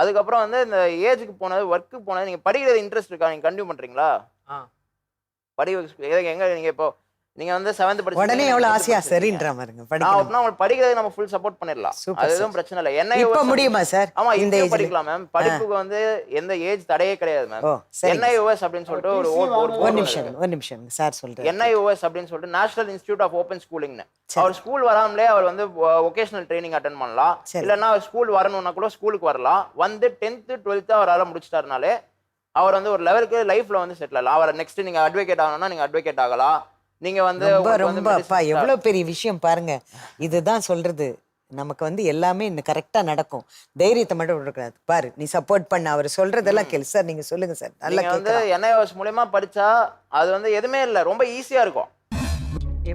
O: அதுக்கப்புறம் வந்து இந்த ஏஜுக்கு போனது, ஒர்க்கு போனது, நீங்க படிக்கிறது இன்ட்ரெஸ்ட் இருக்கா? நீங்க கண்டினியூ பண்றீங்களா? எங்க நீங்க இப்போ நீங்க வந்து 7th படிச்சு
A: உடனே எவ்வளவு ஆசையா சரின்ற மாதிரிங்க
O: படிக்கணும். அவங்க படிக்கிறது நம்ம ஃபுல் சப்போர்ட் பண்ணிடலாம். அது எதுவும் பிரச்சனை இல்லை. என்ன
A: இப்ப முடியுமா சார்?
O: ஆமா, இந்த ஏஜ் படிக்கலாம் மேம். படிப்புக்கு வந்து எந்த ஏஜ் தடையே கிடையாது மேம். NIOS அப்படின்னு சொல்லிட்டு
A: ஒரு நிமிஷம் சார் சொல்றேன்.
O: NIOS அப்படின்னு சொல்லிட்டு நேஷனல் இன்ஸ்டிடியூட் ஆஃப் ஓபன் ஸ்கூலிங்னு. அவர் ஸ்கூல் வராமலே அவர் வந்து வொகேஷனல் ட்ரைனிங் அட்டென்ட் பண்ணலாம். இல்லைன்னா அவர் ஸ்கூல் வரணும்னா கூட ஸ்கூலுக்கு வரலாம். வந்து 10th 12th அவரால் முடிச்சிட்டாருனாலே அவர் வந்து ஒரு லெவலுக்கு லைஃப்ல வந்து செட்டில் ஆகலாம். அவரை நெக்ஸ்ட் நீங்க அட்வொகேட் ஆகணும்னா நீங்க அட்வொகேட் ஆகலாம். நீங்க வந்து
A: ரொம்ப அப்பா எவ்வளவு பெரிய விஷயம் பாருங்க. இதுதான் சொல்றது, நமக்கு வந்து எல்லாமே இன்னும் கரெக்டா நடக்கும். தைரியத்தை மட்டும் விடக்கூடாது. பாரு, நீ சப்போர்ட் பண்ண, அவர் சொல்றதெல்லாம் கேளு. சார் நீங்க சொல்லுங்க சார். நல்லா
O: வந்து NIOS மூலமா படிச்சா அது வந்து எதுவுமே இல்லை, ரொம்ப ஈஸியா இருக்கும்.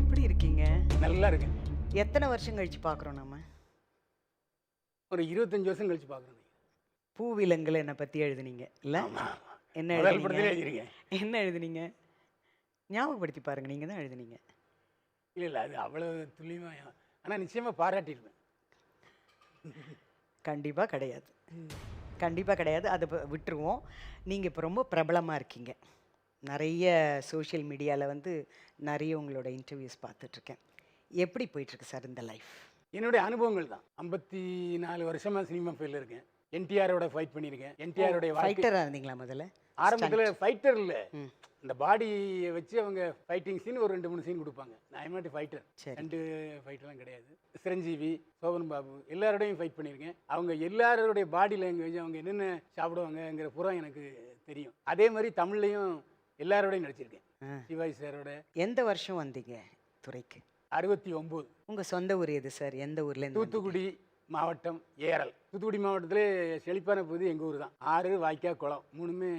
A: எப்படி இருக்கீங்க?
P: நல்லா இருக்கு.
A: எத்தனை வருஷம் கழிச்சு பாக்குறோம் நம்ம?
P: ஒரு 25 வருஷம் கழிச்சு பாக்குறோம்.
A: பூவிலங்குல என்னை பத்தி எழுதுனீங்க இல்ல? என்ன எழுதுனீங்க? ஞாபகப்படுத்தி பாருங்க. நீங்க தான் எழுதுனீங்க.
P: இல்லை அது அவ்வளவு துல்லியமா, ஆனால் நிச்சயமா பாராட்டியிருப்பேன்.
A: கண்டிப்பாக கிடையாது. அதை விட்டுருவோம். நீங்கள் இப்போ ரொம்ப பிரபலமாக இருக்கீங்க. நிறைய சோஷியல் மீடியாவில் வந்து நிறைய உங்களோட இன்டர்வியூஸ் பார்த்துட்ருக்கேன். எப்படி போயிட்டுருக்கு சார் இந்த லைஃப்?
P: என்னுடைய அனுபவங்கள் தான். 54 வருஷமாக சினிமா ஃபீல்டில் இருக்கேன். NTRோட ஃபைட் பண்ணியிருக்கேன். NTRோடைய
A: ஃபைட்டராக இருந்தீங்களா முதல்ல?
P: ஆரம்பத்தில் ஃபைட்டர் இல்லை, இந்த பாடியை வச்சு அவங்க ஃபைட்டிங் சீன் ஒரு 2-3 சீன் கொடுப்பாங்க. நான் எம்நாட்டி ஃபைட்டர், 2 ஃபைட்டெல்லாம் கிடையாது. சிரஞ்சீவி, சோபன் பாபு எல்லாரோடையும் ஃபைட் பண்ணியிருக்கேன். அவங்க எல்லாரோடைய பாடி லாங்குவேஜ், அவங்க என்னென்ன சாப்பிடுவாங்கங்கிற பூரா எனக்கு தெரியும். அதே மாதிரி தமிழ்லையும் எல்லாரோடையும் நடிச்சிருக்கேன். சிவாஜி சாரோட.
A: எந்த வருஷம் வந்தீங்க துறைக்கு?
P: 69.
A: உங்கள் சொந்த ஊர் எது சார்? எந்த ஊர்லேருந்து?
P: தூத்துக்குடி மாவட்டம், ஏரல். தூத்துக்குடி மாவட்டத்தில் செழிப்பான பகுதி எங்கள் ஊர் தான். ஆறு, வாய்க்கால், குளம் 3மே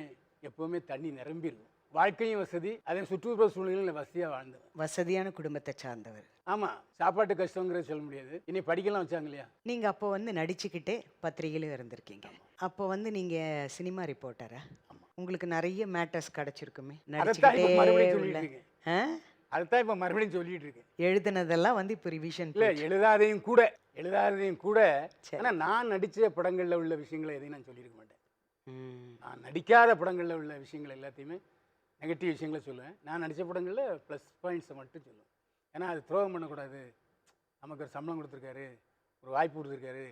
P: எப்போவுமே தண்ணி நிரம்பி இருக்கும். வாழ்க்கையும் வசதி, அதே சுற்றுப்புற சூழ்நிலையில் வசதியாக வாழ்ந்தவர்.
A: வசதியான குடும்பத்தை சார்ந்தவர்.
P: ஆமாம், சாப்பாட்டு கஷ்டங்கிறது சொல்ல முடியாது. இனி படிக்கலாம் வச்சாங்க இல்லையா?
A: நீங்கள் அப்போ வந்து நடிச்சுக்கிட்டே பத்திரிகையிலும் இருந்திருக்கீங்க. அப்போ வந்து நீங்கள் சினிமா ரிப்போர்ட்டரா? உங்களுக்கு நிறைய மேட்டர்ஸ் கிடச்சிருக்குமே.
P: அதைத்தான் இப்போ மறுபடியும் சொல்லிட்டு இருக்கேன்.
A: எழுதுனதெல்லாம் வந்து இப்போ ரிவிஷன்
P: இல்லை, எழுதாதையும் கூட. ஆனால் நான் நடித்த படங்களில் உள்ள விஷயங்களை எதையும் நான் சொல்லியிருக்க மாட்டேன். நான் நடிக்காத படங்களில் உள்ள விஷயங்கள் எல்லாத்தையுமே, நெகட்டிவ் விஷயங்களை சொல்லுவேன். நான் நடித்த படங்களில் ப்ளஸ் பாயிண்ட்ஸை மட்டும் சொல்லுவேன். ஏன்னா அது துரோகம் பண்ணக்கூடாது. நமக்கு ஒரு சம்பளம் கொடுத்துருக்காரு, ஒரு வாய்ப்பு கொடுத்துருக்காரு.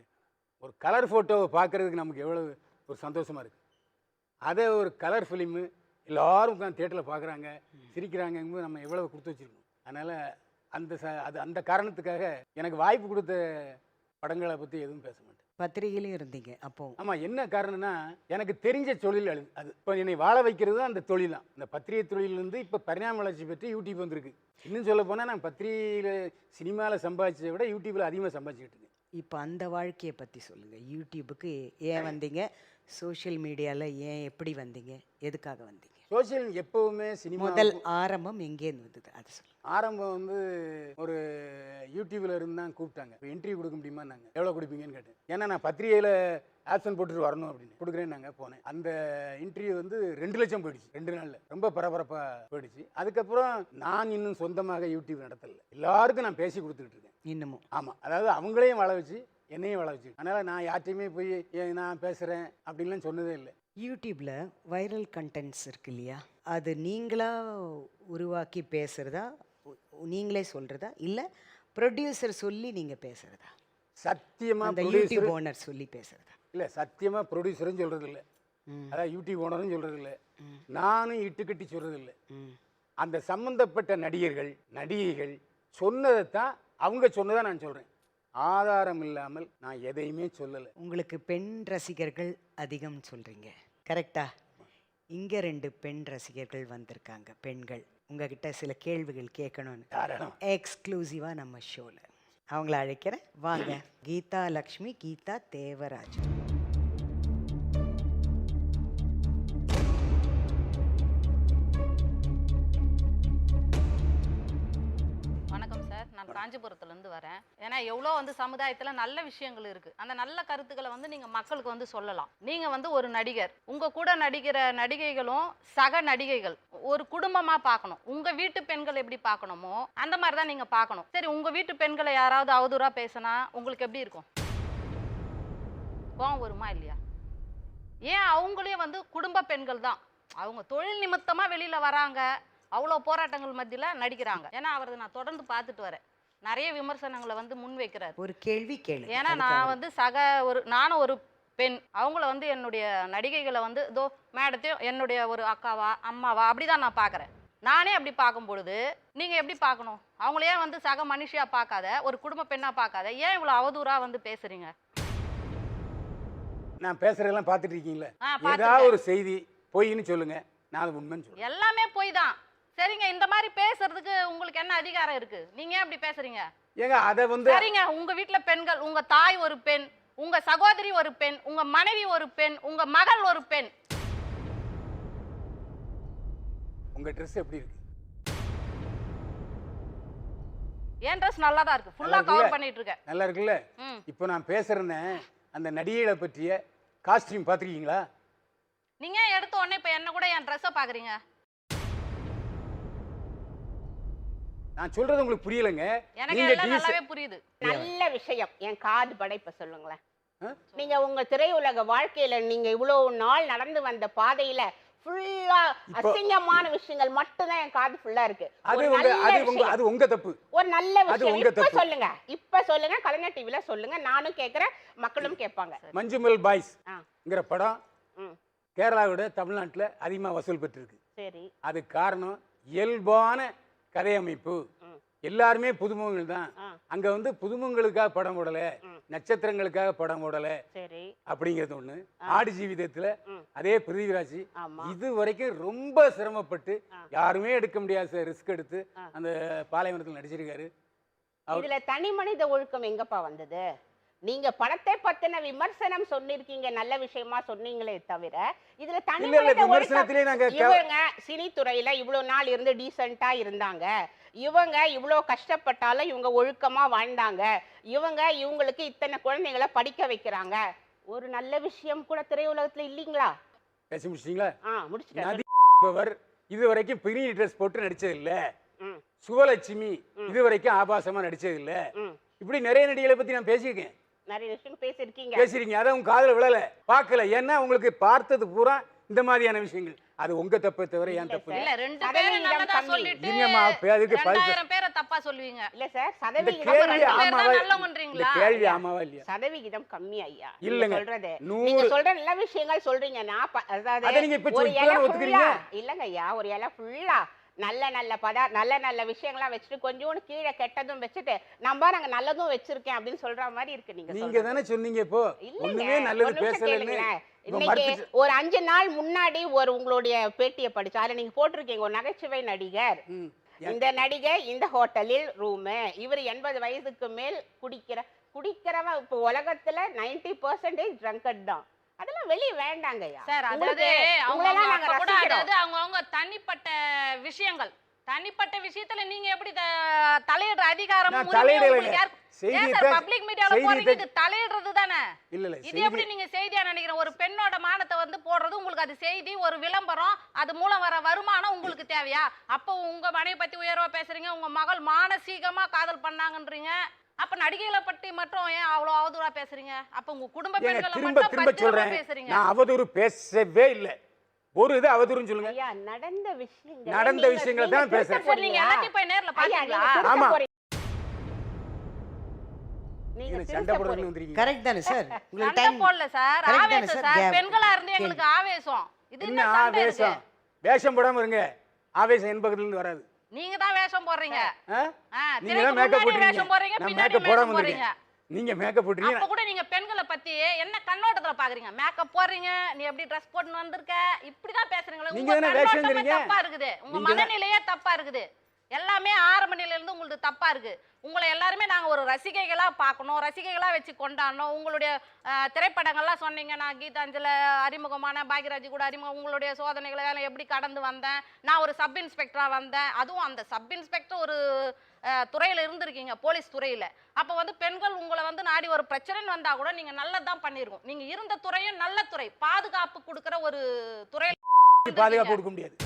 P: ஒரு கலர் ஃபோட்டோவை பார்க்குறதுக்கு நமக்கு எவ்வளோ ஒரு சந்தோஷமாக இருக்குது. அதை ஒரு கலர் ஃபிலிமு எல்லோரும் உட்காந்து தியேட்டரில் பார்க்குறாங்க, சிரிக்கிறாங்கும்போது நம்ம எவ்வளோ கொடுத்து வச்சுருக்கோம். அதனால் அந்த காரணத்துக்காக எனக்கு வாய்ப்பு கொடுத்த படங்களை பற்றி எதுவும் பேச மாட்டேன்.
A: பத்திரிகையிலையும் இருந்தீங்க அப்போ?
P: ஆமாம். என்ன காரணம்னா, எனக்கு தெரிஞ்ச தொழில் அது. இப்போ என்னை வாழ வைக்கிறது தான் அந்த தொழில் தான். இந்த பத்திரிகை தொழிலேருந்து இப்போ பரிணாம வளர்ச்சி பெற்று யூடியூப் வந்திருக்கு. இன்னும் சொல்ல போனால் நான் பத்திரிகையில் சினிமாவில் சம்பாதிச்சதை விட யூடியூப்பில் அதிகமாக சம்பாதிச்சுக்கிட்டு இருக்கேன்.
A: இப்போ அந்த வாழ்க்கையை பற்றி சொல்லுங்கள். யூடியூபுக்கு ஏன் வந்தீங்க? சோஷியல் மீடியாவில் ஏன், எப்படி வந்தீங்க? எதுக்காக வந்தீங்க?
P: சோஷியல் எப்போவுமே சினிமா
A: முதல் ஆரம்பம் எங்கேருந்து வந்தது அது சொல்லுங்கள்.
P: ஆரம்பம் வந்து ஒரு யூடியூப்ல இருந்து தான் கூப்பிட்டாங்க. இப்போ இன்டர்வியூ கொடுக்க முடியுமா? நாங்கள் எவ்வளோ கொடுப்பீங்கன்னு கேட்டேன். ஏன்னா நான் பத்திரிகையில் ஆப்ஷன் போட்டுட்டு வரணும் அப்படின்னு கொடுக்குறேன். நாங்கள் போனேன். அந்த இன்டர்வியூ வந்து 2 லட்சம் போயிடுச்சு 2 நாளில். ரொம்ப பரபரப்பாக போயிடுச்சு. அதுக்கப்புறம் நான் இன்னும் சொந்தமாக யூடியூப் நடத்தலை. எல்லாருக்கும் நான் பேசி கொடுத்துக்கிட்டு இருக்கேன்
A: இன்னமும்.
P: ஆமாம், அதாவது அவங்களையும் வாழ வச்சு என்னையும் வாழ வச்சு. அதனால் நான் யார்ட்டையுமே போய் நான் பேசுகிறேன் அப்படின்லாம் சொன்னதே இல்லை.
A: யூடியூப்பில் வைரல் கண்டென்ட்ஸ் இருக்கு இல்லையா, அது நீங்களா உருவாக்கி பேசுகிறதா, நீங்களே சொல்கிறதா, இல்லை ப்ரொடியூசர் சொல்லி நீங்கள் பேசுகிறதா?
P: சத்தியமாக
A: அந்த யூடியூப் ஓனர் சொல்லி பேசுகிறதா?
P: இல்லை, சத்தியமாக ப்ரொடியூசரும் சொல்கிறது இல்லை, அதான் யூடியூப் ஓனரும் சொல்கிறது இல்லை, நானும் இட்டுக்கட்டி சொல்கிறது இல்லை. அந்த சம்பந்தப்பட்ட நடிகர்கள் நடிகைகள் சொன்னதைத்தான் அவங்க சொன்னதை நான் சொல்கிறேன். ஆதாரம் இல்லாமல் நான் எதையுமே சொல்லலை.
A: உங்களுக்கு பெண் ரசிகர்கள் அதிகம் சொல்றீங்க, கரெக்டா? இங்க 2 பெண் ரசிகர்கள் வந்திருக்காங்க, பெண்கள். உங்ககிட்ட சில கேள்விகள் கேட்கணும்னு எக்ஸ்க்ளூசிவா நம்ம ஷோல. அவங்கள அழைக்கிறேன், வாங்க. கீதா லக்ஷ்மி, கீதா தேவராஜன்.
J: நான் காஞ்சிபுரத்துலேருந்து வரேன். ஏன்னா எவ்வளோ வந்து சமுதாயத்தில் நல்ல விஷயங்கள் இருக்குது. அந்த நல்ல கருத்துக்களை வந்து நீங்கள் மக்களுக்கு வந்து சொல்லலாம். நீங்கள் வந்து ஒரு நடிகர், உங்கள் கூட நடிக்கிற நடிகைகளும் சக நடிகைகள் ஒரு குடும்பமாக பார்க்கணும். உங்கள் வீட்டு பெண்கள் எப்படி பார்க்கணுமோ அந்த மாதிரி தான் நீங்கள் பார்க்கணும். சரி, உங்கள் வீட்டு பெண்களை யாராவது அவதூறாக பேசினா உங்களுக்கு எப்படி இருக்கும்? கோவம் வருமா இல்லையா? ஏன் அவங்களே வந்து குடும்ப பெண்கள் தான், அவங்க தொழில் நிமித்தமாக வெளியில் வராங்க, அவ்வளோ போராட்டங்கள் மத்தியில் நடிக்கிறாங்க. ஏன்னா அவரது நான் தொடர்ந்து பார்த்துட்டு வரேன், நிறைய விமர்சனங்களை வந்து முன் வைக்கிறார்.
A: ஒரு கேள்வி கேளு.
J: ஏன்னா நான் வந்து நானும் ஒரு பெண், அவங்கள வந்து என்னுடைய நடிகைகளை வந்து இதோ மேடத்தையும் என்னுடைய ஒரு அக்காவா அம்மாவா அப்படிதான் நான் பார்க்குறேன். நானே அப்படி பார்க்கும் பொழுது நீங்கள் எப்படி பார்க்கணும்? அவங்களையே வந்து சக மனுஷியாக பார்க்காத, ஒரு குடும்ப பெண்ணாக பார்க்காத, ஏன் இவ்வளோ அவதூறாக வந்து பேசுறீங்க?
P: நான் பேசுறதெல்லாம் பார்த்துட்டு இருக்கீங்களா? ஏதாவது ஒரு செய்தி பொய்ன்னு சொல்லுங்க, நான் அது உண்மைன்னு சொல்லுவேன்.
J: எல்லாமே பொய் தான். சரிங்க, இந்த மாதிரி பேசுறதுக்கு உங்களுக்கு என்ன அதிகாரம் இருக்கு? நீங்க ஏன் அப்படி பேசுறீங்க?
P: ஏங்க அத வந்து
J: சரிங்க, உங்க வீட்ல பெண்கள், உங்க தாய் ஒரு பெண், உங்க சகோதரி ஒரு பெண், உங்க மனைவி ஒரு பெண், உங்க மகள் ஒரு பெண்.
P: உங்க ட்ரெஸ் எப்படி இருக்கு?
J: என் ட்ரெஸ் நல்லா தான் இருக்கு, ஃபுல்லா கவர் பண்ணிட்டு இருக்கேன்.
P: நல்லா இருக்குல்ல? இப்போ நான் பேசுறேனே அந்த நடிகைகளை பற்றிய காஸ்டியூம் பாத்துக்கீங்களா?
J: நீங்க எடுத்த உடனே இப்ப என்ன கூட என் ட்ரெஸ்ஸை பாக்குறீங்க?
P: நான் சொல்றது உங்களுக்கு புரியலங்க.
J: எனக்கு எல்லாம் நல்லாவே புரியுது.
Q: நல்ல விஷயம். என் காது படைப்ப சொல்லுங்களேன். நீங்க உங்க திரையுலக வாழ்க்கையில நீங்க இவ்வளவு நாள் நடந்து வந்த பாதையில ஃபுல்லா அசிங்கமான விஷயங்கள் மட்டும் தான் என் காது ஃபுல்லா இருக்கு.
P: அது உங்க தப்பு.
Q: ஒரு நல்ல விஷயம் இப்ப சொல்லுங்க கலைஞர் டிவில சொல்லுங்க, நானும் கேக்குறேன், மக்களும் கேட்பாங்க.
P: மஞ்சுமல் பாய்ஸ்ங்கிற படம் கேரளாவோட தமிழ்நாட்டுல அதிகமா வசூல் பெற்றிருக்கு.
Q: சரி,
P: அது காரணம் இயல்பான கதை அமைப்பு. எல்லாருமே புதுமுகங்கள் தான். அங்க வந்து புதுமுகங்களுக்காக படம் போடல, நட்சத்திரங்களுக்காக படம் போடல.
Q: சரி,
P: அப்படிங்கிறது ஒண்ணு. ஆடு ஜீவிதத்துல அதே பிருத்திவிராஜ் இது வரைக்கும் ரொம்ப சிரமப்பட்டு யாருமே எடுக்க முடியாத ரிஸ்க் எடுத்து அந்த பாலைவனத்தில் நடிச்சிருக்காரு.
Q: இதுல தனி மனித ஒழுக்கம் எங்கப்பா வந்தது? நீங்க படத்தை பத்தின விமர்சனம் சொன்னிருக்கீங்க, நல்ல விஷயமா சொன்னீங்களே தவிர இதுல தனி மனித ஒழுக்கம். இவங்க சினித்துறையில இவ்வளவு நாள் இருந்து டீசென்ட்டா இருந்தாங்க, இவங்க இவ்வளோ கஷ்டப்பட்டாலும் இவங்க ஒழுக்கமா வாழ்ந்தாங்க, இவங்களுக்கு இத்தனை குழந்தைகளை படிக்க வைக்கிறாங்க, ஒரு நல்ல விஷயம் கூட திரையுலகத்துல இல்லீங்களா?
P: பேசி முடிச்சிட்டீங்களா?
Q: முடிச்சிட்டேன்.
P: இதுவரைக்கும் பெரிய ட்ரெஸ் போட்டு நடிச்சது இல்ல. சுவலட்சுமி இதுவரைக்கும் ஆபாசமா நடிச்சது இல்ல. இப்படி நிறைய நடிகளை பத்தி நான் பேசியிருக்கேன்.
Q: நிறைய விஷயம்
P: பேசிருக்கீங்க. அதை உங்க காதுல விழல, பார்க்கல. ஏன்னா உங்களுக்கு பார்த்தது பூரா இந்த மாதிரியான விஷயங்கள். அது உங்க தப்பை தவிர ஏன் தப்பு
J: இல்ல. ரெண்டு பேரும் நல்லதா சொல்லிட்டு 2000 பேரை தப்பா சொல்லுவீங்க.
Q: இல்ல சார், சதவிகிதம்
P: கேள்வி ஆமாவா இல்லையா?
Q: சதவிகிதம் கம்மி ஐயா.
P: இல்லங்க
Q: சொல்றது நீங்க சொல்ற நல்ல விஷயங்கள் சொல்றீங்க. நான் அதாவது ஒரு இலை ஃபுல்லா இல்லங்க ஐயா, ஒரு இலை ஃபுல்லா நல்ல நல்ல விஷயங்களா வச்சுட்டு கொஞ்சோண்டு கீழே கெட்டதும் வச்சுட்டு நம்ம நாங்க நல்லதும் வச்சிருக்கேன் அப்படின்னு சொல்ற மாதிரி இருக்கு.
P: நீங்க தானே சொன்னீங்க இப்போ ஒண்ணுமே நல்லது பேசலன்னு.
Q: இன்னைக்கு ஒரு 5 நாள் முன்னாடி ஒரு உங்களுடைய பேட்டியை படிச்சு அதுல நீங்க போட்டிருக்கீங்க, ஒரு நகைச்சுவை நடிகர், இந்த நடிகை இந்த ஹோட்டலில் ரூமு, இவர் 80 வயதுக்கு மேல் குடிக்கிறவன் இப்போ உலகத்துல 90% ட்ரங்கட் தான். அதெல்லாம் வெளியே வேண்டாங்கய்யா
J: சார். அதாவது அவங்க தனிப்பட்ட விஷயங்கள், தனிப்பட்ட விஷயத்துல நீங்க எப்படி தலையிடுற அதிகாரம் பப்ளிக் மீடியால போறீங்க, இது தலையிடுறது தானே. இது எப்படி நீங்க செய்தியா நினைக்கிறேன்? ஒரு பெண்ணோட மானத்தை வந்து போடுறது உங்களுக்கு அது செய்தி, ஒரு விளம்பரம், அது மூலம் வர வருமானம் உங்களுக்கு தேவையா? அப்போ உங்க மனைவி பத்தி உயர்வா பேசுறீங்க, உங்க மகள் மானசீகமா காதல் பண்ணாங்கன்றீங்க, அப்ப நடிகைகளை பற்றி மட்டும் ஏன் அவ்வளவு அவதூறா பேசுறீங்க? அப்ப உங்க குடும்ப பெண்களை மட்டும் பேசுறீங்க.
P: நான் அவதூறு பேசவே இல்ல. ஒரு இது அவதூறுன்னு சொல்லுங்க.
Q: ஐயா, நடந்த
P: விஷயங்களை தான் பேசுறேன்.
J: நீங்க எல்லாத்தையும் போய் நேர்ல பாத்தீங்களா?
P: ஆமா,
Q: நீங்க
P: சண்டை போடுறதுன்னு வந்திருக்கீங்க.
A: கரெக்ட் தானே சார்? உங்களுக்கு
J: டைம் போடல சார், ஆவேசம் சார். பெண்களா இருந்து எங்களுக்கு ஆவேசம். இது என்ன
P: ஆவேசம்? வேஷம் போடாம இருங்க. ஆவேசம் என் பக்கத்துலேருந்து வராது.
R: நீங்க தான் வேஷம் போடுறீங்க.
P: நீங்க தான் மேக்கப் போடுறீங்க.
R: வேஷம் போடுறீங்க,
P: நான்
R: பின்னாடி
P: மேக்கப் போடாம
R: வேஷம் போடுறீங்க.
P: நீங்க மேக்கப் போடுறீங்க.
R: அப்ப கூட நீங்க பெண்களை பத்தி என்ன கண்ணோட்டத்துல பாக்குறீங்க? மேக்கப் போடுறீங்க, நீ எப்படி ட்ரெஸ் போட்டு வந்திருக்க, இப்படிதான் பேசுறீங்களா?
P: நீங்க
R: உங்க
P: தானே
R: கண்ணோட்டமே
P: வேஷம்ங்கறீங்க.
R: தப்பா இருக்குது. உங்க மனநிலையே தப்பா இருக்குது. எல்லாமே ஆரம்ப நிலையில இருந்து உங்களுக்கு தப்பா இருக்கு. உங்களை எல்லாருமே நாங்க ஒரு ரசிகைகளா பார்க்கணும், ரசிகைகளா வச்சு கொண்டாடணும். உங்களுடைய திரைப்படங்கள்லாம் சொன்னீங்க, நான் கீதாஞ்சல அறிமுகமான பாக்யராஜ் கூட அறிமுகம், உங்களுடைய சோதனைகளை எப்படி கடந்து வந்தேன், நான் ஒரு சப் இன்ஸ்பெக்டரா வந்தேன். அதுவும் அந்த சப் இன்ஸ்பெக்டர் ஒரு துறையில இருந்திருக்கீங்க, போலீஸ் துறையில. அப்ப வந்து பெண்கள் உங்களை வந்து நாடி ஒரு பிரச்சனைன்னு வந்தா கூட நீங்க நல்லதான் பண்ணிருக்கோம். நீங்க இருந்த துறையும் நல்ல துறை, பாதுகாப்பு கொடுக்கிற ஒரு துறையில
P: பாதுகாப்பு கொடுக்க முடியாது.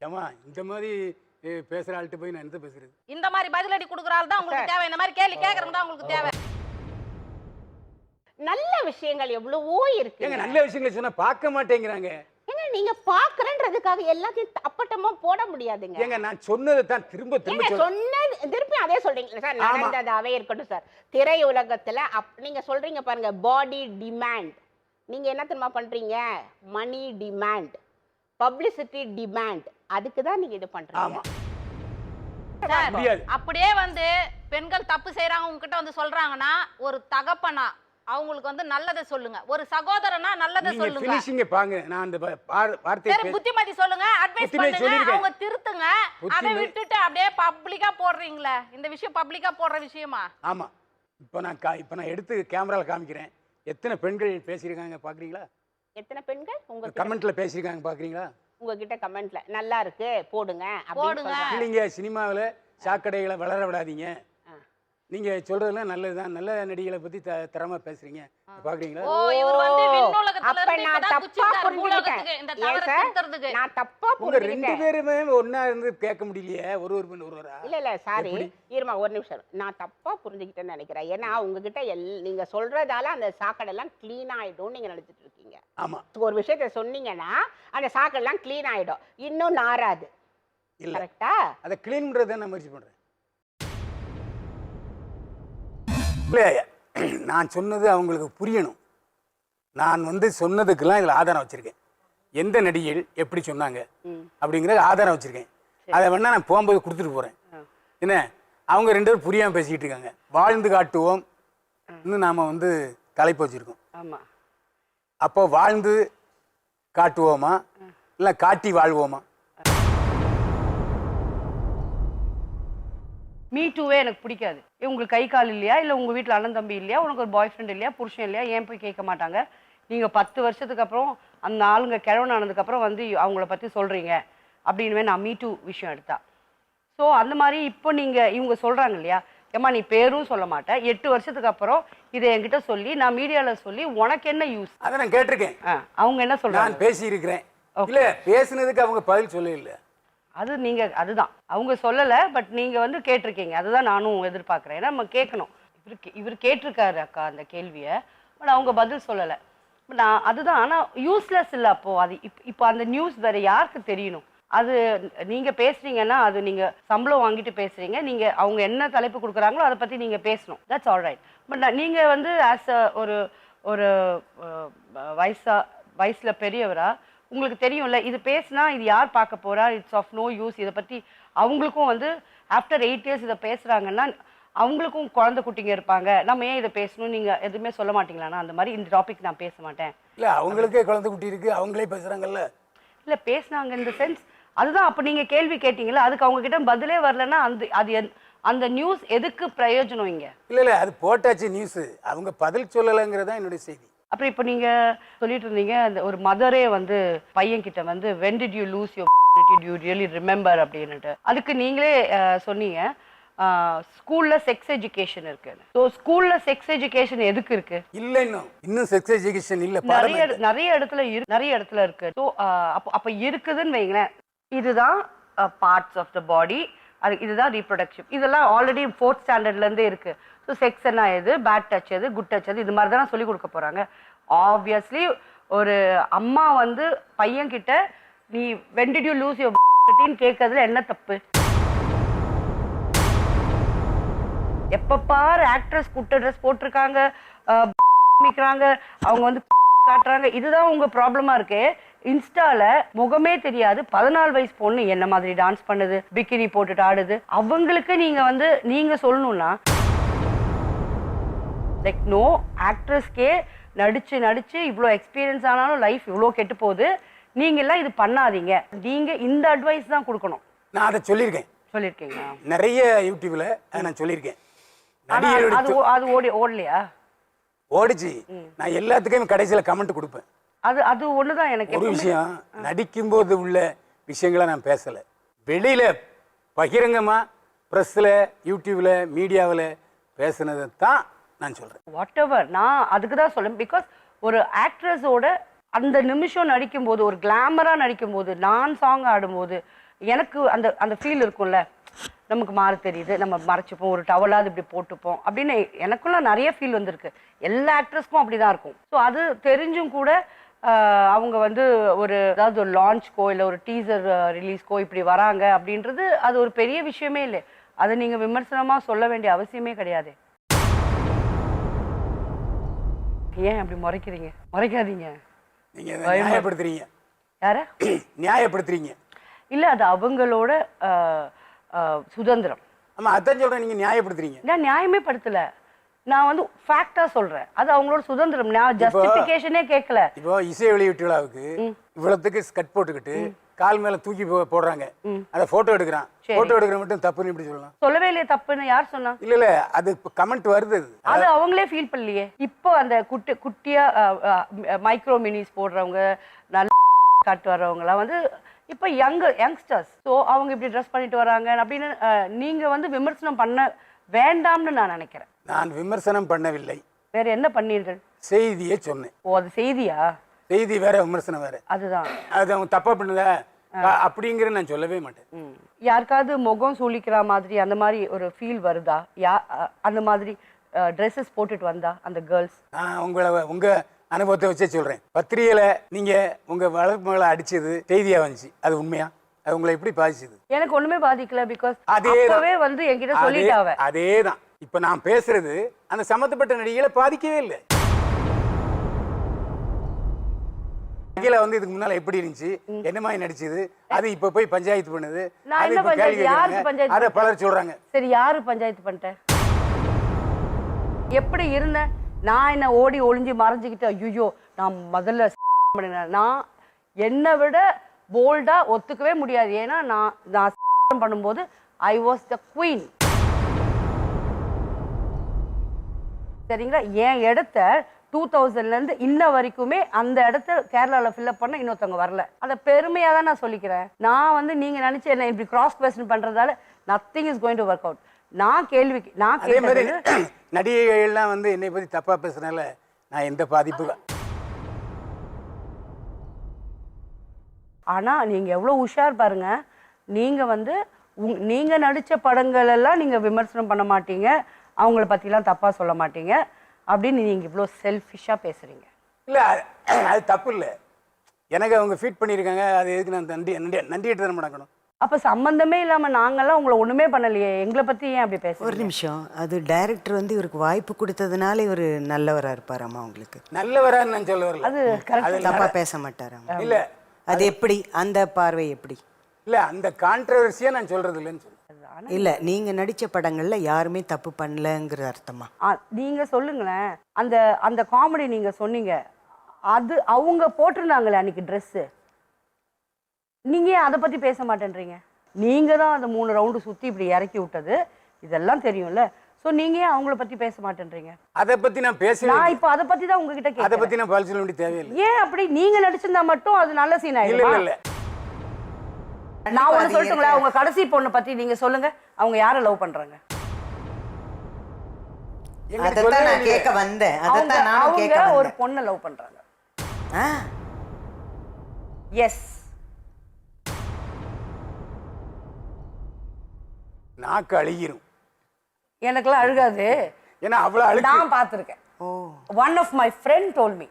P: ஏமா இந்த மாதிரி பேசுற ஆள்கிட்ட போய் நான் என்ன பேசுறது?
R: இந்த மாதிரி பதிலடி கொடுக்கறாள் தான் உங்களுக்கு தேவை. இந்த மாதிரி கேள்வி கேக்குறவங்க தான் உங்களுக்கு தேவை.
Q: நல்ல விஷயங்கள் எவ்வளவோ இருக்கு.
P: ஏங்க நல்ல விஷயங்களை சொன்னா பார்க்க மாட்டேங்கிறாங்க.
Q: ஏங்க நீங்க பாக்குறன்றதுக்காக எல்லாத்தையும் அப்பட்டமா போட முடியாதுங்க.
P: ஏங்க நான் சொன்னதை தான் திரும்ப திரும்ப
Q: சொன்னது திருப்பி அதே சொல்றீங்க சார். நடந்ததாவே இருக்கட்டும் சார். திரையுலகத்துல நீங்க சொல்றீங்க பாருங்க, பாடி டிமாண்ட். நீங்க என்ன தெரியுமா பண்றீங்க? மணி டிமாண்ட், பப்ளிசிட்டி டிமாண்ட். அதுக்கு தான் நீங்க இது பண்றீங்க.
R: அப்படியே வந்து பெண்கள் தப்பு செய்யறாங்க உங்ககிட்ட வந்து சொல்றாங்கன்னா, ஒரு தகப்பனா அவங்களுக்கு வந்து நல்லதை சொல்லுங்க, ஒரு சகோதரனா நல்லதை சொல்லுங்க.
P: ஃபினிஷிங் பாங்க. நான் அந்த வார்த்தையை
R: சரி புத்திமதி சொல்லுங்க, அட்வைஸ் பண்ணுங்க, அவங்க திருத்துங்க. அதை விட்டுட்டு அப்படியே பப்ளிக்கா போடுறீங்களே, இந்த விஷயம் பப்ளிக்கா போடுற விஷயமா?
P: ஆமா. இப்போ நான் எடுத்து கேமரால காமிக்கிறேன். எத்தனை பெண்கள் பேசியிருக்காங்க பாக்குறீங்களா?
Q: எத்தனை பெண்கள் உங்க
P: கமெண்ட்ல பேசியிருக்காங்க பாக்குறீங்களா?
Q: உங்ககிட்ட கமெண்ட்ல நல்லா இருக்கு போடுங்க
R: போடுங்க.
P: நீங்க சினிமாவில் சாக்கடைகளை வளர விடாதீங்க. நீங்க சொல்றதெல்லாம் நல்லதுதான். நல்ல நடிகளை பத்தி தரமா பேசுறீங்க பாக்குறீங்களா?
R: ஓ இவர் வந்து விண்ணுலகத்துல
Q: அப்ப
R: இருந்து
Q: நான்
R: இப்பதான்
Q: தப்பா
R: புரிஞ்சுக்கிட்டேன். இந்த தவறை திருத்துறதுக்கு
Q: நான் தப்பா
P: உங்க ரெண்டு
Q: புரிஞ்சுக்கிட்டேன்.
P: பேருமே ஒண்ணா இருந்து கேட்க முடியலையே, ஒரு ஒருவரா?
Q: இல்ல சாரி இருமா ஒரு நிமிஷம். நான் தப்பா புரிஞ்சுக்கிட்டேன்னு நினைக்கிறேன். ஏன்னா உங்ககிட்ட நீங்க சொல்றதால அந்த சாக்கடெல்லாம் கிளீன் ஆயிடும் நீங்க நினைச்சிட்டு இருக்கீங்க.
P: ஆமா.
Q: ஒரு விஷயத்த சொன்னீங்கன்னா அந்த சாக்கடெல்லாம் கிளீன் ஆயிடும், இன்னும் நாராது.
P: இல்ல
Q: கரெக்டா?
P: அதை கிளீன் பண்றதை நான் முயற்சி பண்றேன். இல்லை நான் சொன்னது அவங்களுக்கு புரியணும். நான் வந்து சொன்னதுக்கெல்லாம் இதில் ஆதாரம் வச்சுருக்கேன். எந்த நடிகைகள் எப்படி சொன்னாங்க அப்படிங்கிற ஆதாரம் வச்சுருக்கேன். அதை வேணா நான் போகும்போது கொடுத்துட்டு போகிறேன். என்ன அவங்க ரெண்டு பேரும் புரியாமல் பேசிக்கிட்டு இருக்காங்க. வாழ்ந்து காட்டுவோம் இன்னும் நாம் வந்து தலைப்பு வச்சுருக்கோம்.
Q: ஆமாம்.
P: அப்போ வாழ்ந்து காட்டுவோமா இல்லை காட்டி வாழ்வோமா?
S: மீ டூவே எனக்கு பிடிக்காது. உங்களுக்கு கை கால் இல்லையா, இல்லை உங்கள் வீட்டில் அண்ணன் தம்பி இல்லையா, உனக்கு ஒரு பாய் ஃப்ரெண்ட் இல்லையா, புருஷன் இல்லையா, ஏன் போய் கேட்க மாட்டாங்க? நீங்கள் 10 வருஷத்துக்கு அப்புறம் அந்த ஆளுங்க கிழவன் ஆனதுக்கப்புறம் வந்து அவங்கள பற்றி சொல்கிறீங்க அப்படின்னு நான் மீ டூ விஷயம் எடுத்தா. ஸோ அந்த மாதிரி இப்போ நீங்கள் இவங்க சொல்கிறாங்க இல்லையா, ஏம்மா நீ பேரும் சொல்ல மாட்டேன், 8 வருஷத்துக்கு அப்புறம் இதை என்கிட்ட சொல்லி நான் மீடியாவில் சொல்லி உனக்கு என்ன யூஸ்?
P: அதை நான் கேட்டிருக்கேன்.
S: அவங்க என்ன சொல்கிறாங்க?
P: நான் பேசியிருக்கிறேன். இல்லை பேசுனதுக்கு அவங்க பதில் சொல்ல இல்லை.
S: அது நீங்கள் அதுதான் அவங்க சொல்லலை, பட் நீங்கள் வந்து கேட்டிருக்கீங்க. அதுதான் நானும் எதிர்பார்க்குறேன். ஏன்னா நம்ம கேட்கணும். இவர் கேட்டிருக்காரு அக்கா அந்த கேள்வியை, பட் அவங்க பதில் சொல்லலை. நான் அதுதான். ஆனால் யூஸ்லெஸ் இல்லை. அப்போது அது இப்போ அந்த நியூஸ் வேறு யாருக்கு தெரியணும்? அது நீங்கள் பேசுகிறீங்கன்னா அது நீங்கள் சம்பளம் வாங்கிட்டு பேசுகிறீங்க. நீங்கள் அவங்க என்ன தலைப்பு கொடுக்குறாங்களோ அதை பற்றி நீங்கள் பேசணும். That's all right. பட் நீங்கள் வந்து ஆஸ் அ ஒரு ஒரு வயசில் பெரியவரா உங்களுக்கு தெரியும்ல, இது பேசினா இது யார் பார்க்க போகிறா, இட்ஸ் ஆஃப் நோ யூஸ். இதை பற்றி அவங்களுக்கும் வந்து ஆஃப்டர் 8 இயர்ஸ் இதை பேசுகிறாங்கன்னா அவங்களுக்கும் குழந்தை குட்டிங்க இருப்பாங்க. நம்ம ஏன் இதை பேசணும்? நீங்கள் எதுவுமே சொல்ல மாட்டீங்களாண்ணா? அந்த மாதிரி இந்த டாபிக் நான் பேச மாட்டேன்.
P: இல்லை அவங்களுக்கே குழந்தை குட்டி இருக்குது, அவங்களே பேசுகிறாங்கல்ல.
S: இல்லை பேசுனாங்க இந்த சென்ஸ் அதுதான். அப்போ நீங்கள் கேள்வி கேட்டீங்களா, அதுக்கு அவங்கக்கிட்ட பதிலே வரலன்னா அந்த நியூஸ் எதுக்கு பிரயோஜனம் இங்கே?
P: இல்லை அது போட்டாச்சு நியூஸு, அவங்க பதில் சொல்லலைங்கிறதான் என்னுடைய செய்தி.
S: அப்புறம் இப்போ நீங்கள் சொல்லிட்டு இருந்தீங்க அந்த ஒரு மதரே வந்து பையன்கிட்ட வந்து when did you lose your did you really remember அப்படின்னுட்டு. அதுக்கு நீங்களே சொன்னீங்க ஸ்கூலில் செக்ஸ் எஜுகேஷன் இருக்கு. ஸோ ஸ்கூலில் செக்ஸ் எஜுகேஷன் எதுக்கு இருக்கு?
P: இல்லை இன்னும் செக்ஸ் எஜுகேஷன் இல்லை.
S: நிறைய இடத்துல இருக்கு. ஸோ அப்போ இருக்குதுன்னு வைங்களேன். இதுதான் பார்ட்ஸ் ஆஃப் த பாடி, இதுதான் ரீப்ரொடக்ஷன். இதெல்லாம் ஆல்ரெடி 4th ஸ்டாண்டர்ட்லேருந்தே இருக்குது. ஸோ செக்ஸ் என்ன எது, பேட் டச் எது, குட் டச் எது, இது மாதிரி தான் சொல்லிக் கொடுக்க போகிறாங்க. ஆப்வியஸ்லி ஒரு அம்மா வந்து பையன்கிட்ட நீ when did you lose your கேட்கறதுல என்ன தப்பு? எப்போ பாரு ஆக்ட்ரஸ் குட்ட ட்ரெஸ் போட்டிருக்காங்க, அவங்க வந்து காட்டுறாங்க. இதுதான் உங்கள் ப்ராப்ளமாக இருக்கு. இன்ஸ்டால முகமே தெரியாது 14 வயசு பொண்ணு என்ன மாதிரி டான்ஸ் பண்ணுது, பிக்கினி போட்டுட்டு ஆடுது. அவங்களுக்கு நீங்க சொல்லணும்னா லைக் நோ ஆக்ட்ரஸ்க்கே நடிச்சு இவ்வளோ எக்ஸ்பீரியன்ஸ் ஆனாலும் லைஃப் இவ்வளோ கெட்டு போகுது, நீங்க எல்லாம் இது பண்ணாதீங்க. நீங்க இந்த அட்வைஸ் தான் கொடுக்கணும்.
P: நான் அதை
S: சொல்லியிருக்கீங்க
P: நிறைய யூடியூப்ல நான் சொல்லியிருக்கேன்.
S: அது ஓடலையா?
P: ஓடிச்சு. நான் எல்லாத்துக்கும் கடைசியில் கமெண்ட் கொடுப்பேன்.
S: அது ஒண்ணுதான் எனக்கு
P: ஒரு விஷயம், நடிக்கும்போது உள்ள விஷயங்களை நான் பேசல, வெளியில பகிரங்கமா பிரஸ்ல யூடியூப்ல மீடியாவில் பேசுனதை தான் நான் சொல்றேன்.
S: வாட் எவர், நான் அதுக்கு தான் சொல்றேன். பிகாஸ் ஒரு ஆக்ட்ரஸோட அந்த நிமிஷம் நடிக்கும்போது, ஒரு கிளாமரா நடிக்கும்போது, நான் சாங் ஆடும்போது எனக்கு அந்த அந்த ஃபீல் இருக்கும்ல, நமக்கு மாற தெரியுது, நம்ம மறைச்சிப்போம், ஒரு டவலாவது இப்படி போட்டுப்போம் அப்படின்னு எனக்குள்ள நிறைய ஃபீல் வந்திருக்கு. எல்லா ஆக்ட்ரஸ்க்கும் அப்படிதான் இருக்கும். ஸோ அது தெரிஞ்சும் கூட அவங்க ஒரு ஏதாவது ஒரு லான்ச்க்கோ இல்லை ஒரு டீசர் ரிலீஸ்க்கோ இப்படி வராங்க அப்படின்றது அது ஒரு பெரிய விஷயமே இல்லை. அதை நீங்க விமர்சனமா சொல்ல வேண்டிய அவசியமே கிடையாது. ஏன் அப்படி முறைக்கிறீங்க? முறைக்காதீங்க.
P: நீங்க நியாயப்படுத்துறீங்க.
S: யார
P: நியாயப்படுத்துறீங்க?
S: இல்ல, அது அவங்களோட சுதந்திரம்.
P: ஆமா, அதான் சொல்றேன். நீங்க நியாயப்படுத்துறீங்க.
S: நான் நியாயமே படுத்தல, நான் ஃபேக்டா சொல்றேன். அது அவங்களோட சுதந்திரம். நான் ஜஸ்டிஃபிகேஷனே கேட்கல.
P: இப்போ இசை வெளியீட்டு விழாவுக்கு இவ்வளவுக்கு ஸ்கட் போட்டுக்கிட்டு கால் மேல தூக்கி போடுறாங்க, அதை போட்டோ எடுக்கிறான். போட்டோ எடுக்கிற மட்டும் தப்புன்னு இப்படி சொல்லலாம்? சொல்லவே இல்லையே தப்புன்னு. யார் சொன்னா? இல்ல அது கமெண்ட் வருது. அது அவங்களே ஃபீல் பண்ணலையே. இப்போ அந்த குட்டியா மைக்ரோ மினிஸ் போடுறவங்க, நல்ல காட்டு வர்றவங்கலாம் இப்போ யங்ஸ்டர்ஸ். ஸோ அவங்க இப்படி ட்ரெஸ் பண்ணிட்டு வராங்க அப்படின்னு நீங்க விமர்சனம் பண்ண வேண்டாம்னு நான் நினைக்கிறேன். நான் விமர்சனம் பண்ணவில்லை.
S: வேற என்ன பண்ணீர்கள்?
P: செய்தியே சொன்னேன்.
S: ஓ, அது செய்தியா?
P: செய்தி வேற, விமர்சனம் வேற.
S: அதுதான்.
P: அது அவங்க தப்பா பண்ணல அப்படிங்கிற நான் சொல்லவே மாட்டேன்.
S: யாருக்காவது முகம் சுளிக்கிற மாதிரி அந்த மாதிரி ஒரு ஃபீல் வருதா? அந்த மாதிரி ட்ரெஸ்ஸஸ் போட்டுட்டு வந்தா அந்த கேர்ள்ஸ்?
P: உங்க அனுபவத்தை வச்சே சொல்றேன். பத்திரிகையில நீங்க உங்க வளர்ப்பு மகளை அடிச்சது செய்தியா வந்துச்சு, அது உண்மையா? அது உங்களை எப்படி பாதிச்சது?
S: எனக்கு ஒண்ணுமே பாதிக்கல. பிகாஸ் அப்பவே என்கிட்ட சொல்லிட்டாவ.
P: அதேதான் இப்ப நான் பேசுறது அந்த சம்பந்தப்பட்ட நடிகைகளை பாதிக்கவே இல்லை. இதுக்கு முன்னால எப்படி இருந்துச்சு, என்ன மாதிரி நடிச்சது, அது இப்ப போய் பஞ்சாயத்து பண்ணுது. அத பலர் சொல்றாங்க.
S: சரி, யாரு பஞ்சாயத்து பண்ணிட்டேன்? எப்படி இருந்தேன் நான்? என்ன ஓடி ஒளிஞ்சு மறைஞ்சுக்கிட்டு ஐயோ நான் முதல்ல நான் என்னை விட போல்டா ஒத்துக்கவே முடியாது. ஏன்னா நான் பண்ணும்போது ஐ வாஸ் த குவீன். சரிங்களா? என் இடத்த 2000 இன்ன வரைக்குமே அந்த இடத்த கேரளாவில் ஃபில்அப் பண்ண இன்னொருத்தவங்க வரல. அதை பெருமையாக தான் நான் சொல்லிக்கிறேன். நான் நீங்க நினைச்சு என்ன இப்படி கிராஸ் கொஸ்டின் பண்றதால nothing is going to work out. நான்
P: நடிகைகள்லாம் என்னை பத்தி தப்பா பேசுறதுனால நான் எந்த பாதிப்பு.
S: ஆனா நீங்க எவ்வளவு உஷார் பாருங்க. நீங்க நீங்க நடிச்ச படங்கள் எல்லாம் நீங்க விமர்சனம் பண்ண மாட்டீங்க, அவங்கள பத்திலாம் தப்பா சொல்ல மாட்டீங்க அப்படின்னு நீங்க இவ்வளவு செல்ஃபிஷா பேசுறீங்க.
P: இல்ல அது தப்பு இல்லை. எனக்கு அவங்க ஃபீட் பண்ணியிருக்காங்க, அது எதுக்கு நான் நன்றிட்டு தானே நடக்கணும்?
S: அப்ப சம்பந்தமே இல்லாம நாங்கெல்லாம் உங்களை ஒண்ணுமே பண்ணலையே, எங்களை பத்தி ஏன் அப்படி பேசுறீங்க?
A: ஒரு நிமிஷம், அது டைரக்டர் இவருக்கு வாய்ப்பு கொடுத்ததுனால இவர் நல்லவரா இருப்பாராமா? உங்களுக்கு
P: நல்லவரான்னு நான் சொல்ல வரல.
A: அது தப்பா பேச மாட்டாராமா?
P: இல்ல
A: அது எப்படி, அந்த பார்வை எப்படி?
P: இல்ல அந்த கான்ட்ரவர்சியா நான் சொல்றது இல்லைன்னு சொல்றேன்.
A: இல்ல நீங்க நடிச்ச படங்கள்ல யாருமே தப்பு பண்ணலங்கிற அர்த்தமா?
S: நீங்க சொல்லுங்களேன். அந்த அந்த காமெடி நீங்க சொன்னீங்க, அது அவங்க போட்டிருந்தாங்களே அன்னைக்கு ட்ரெஸ், நீங்க அதை பத்தி பேச மாட்டேன்றீங்க? நீங்க தான் அந்த 3 ரவுண்டு சுத்தி இப்படி இறக்கி விட்டது, இதெல்லாம் தெரியும்ல. சோ நீங்க ஏன் அவங்கள பத்தி பேச மாட்டேன்றீங்க?
P: அதை பத்தி நான் பேச,
S: நான் இப்போ அதை பத்தி தான் உங்ககிட்ட கேக்குறேன்.
P: அதை பத்தி நான் பதில் சொல்ல வேண்டிய தேவையில்லை.
S: ஏன் அப்படி? நீங்க நடிச்சிருந்தா மட்டும் அது நல்ல சீன் ஆயிடுமா?
P: இல்ல இல்ல.
S: நான் ஒண்ணு சொல்லட்டுங்களா? உங்க கடைசி பொண்ணு பத்தி நீங்க சொல்லுங்க. அவங்க யாரை லவ் பண்றாங்க?
A: அதத்தான் நான் கேட்க வந்தேன். அதத்தான் நானும் கேட்க வந்தேன்.
S: ஒரு பொண்ணை லவ் பண்றாங்க. எஸ்.
P: நாக்கு அழுகிரும்.
S: எனக்குலாம் அழுகாது.
P: ஏன்னா அவ்வளவு அழுகு.
S: நான் பார்த்திருக்கேன். One of my friend told me.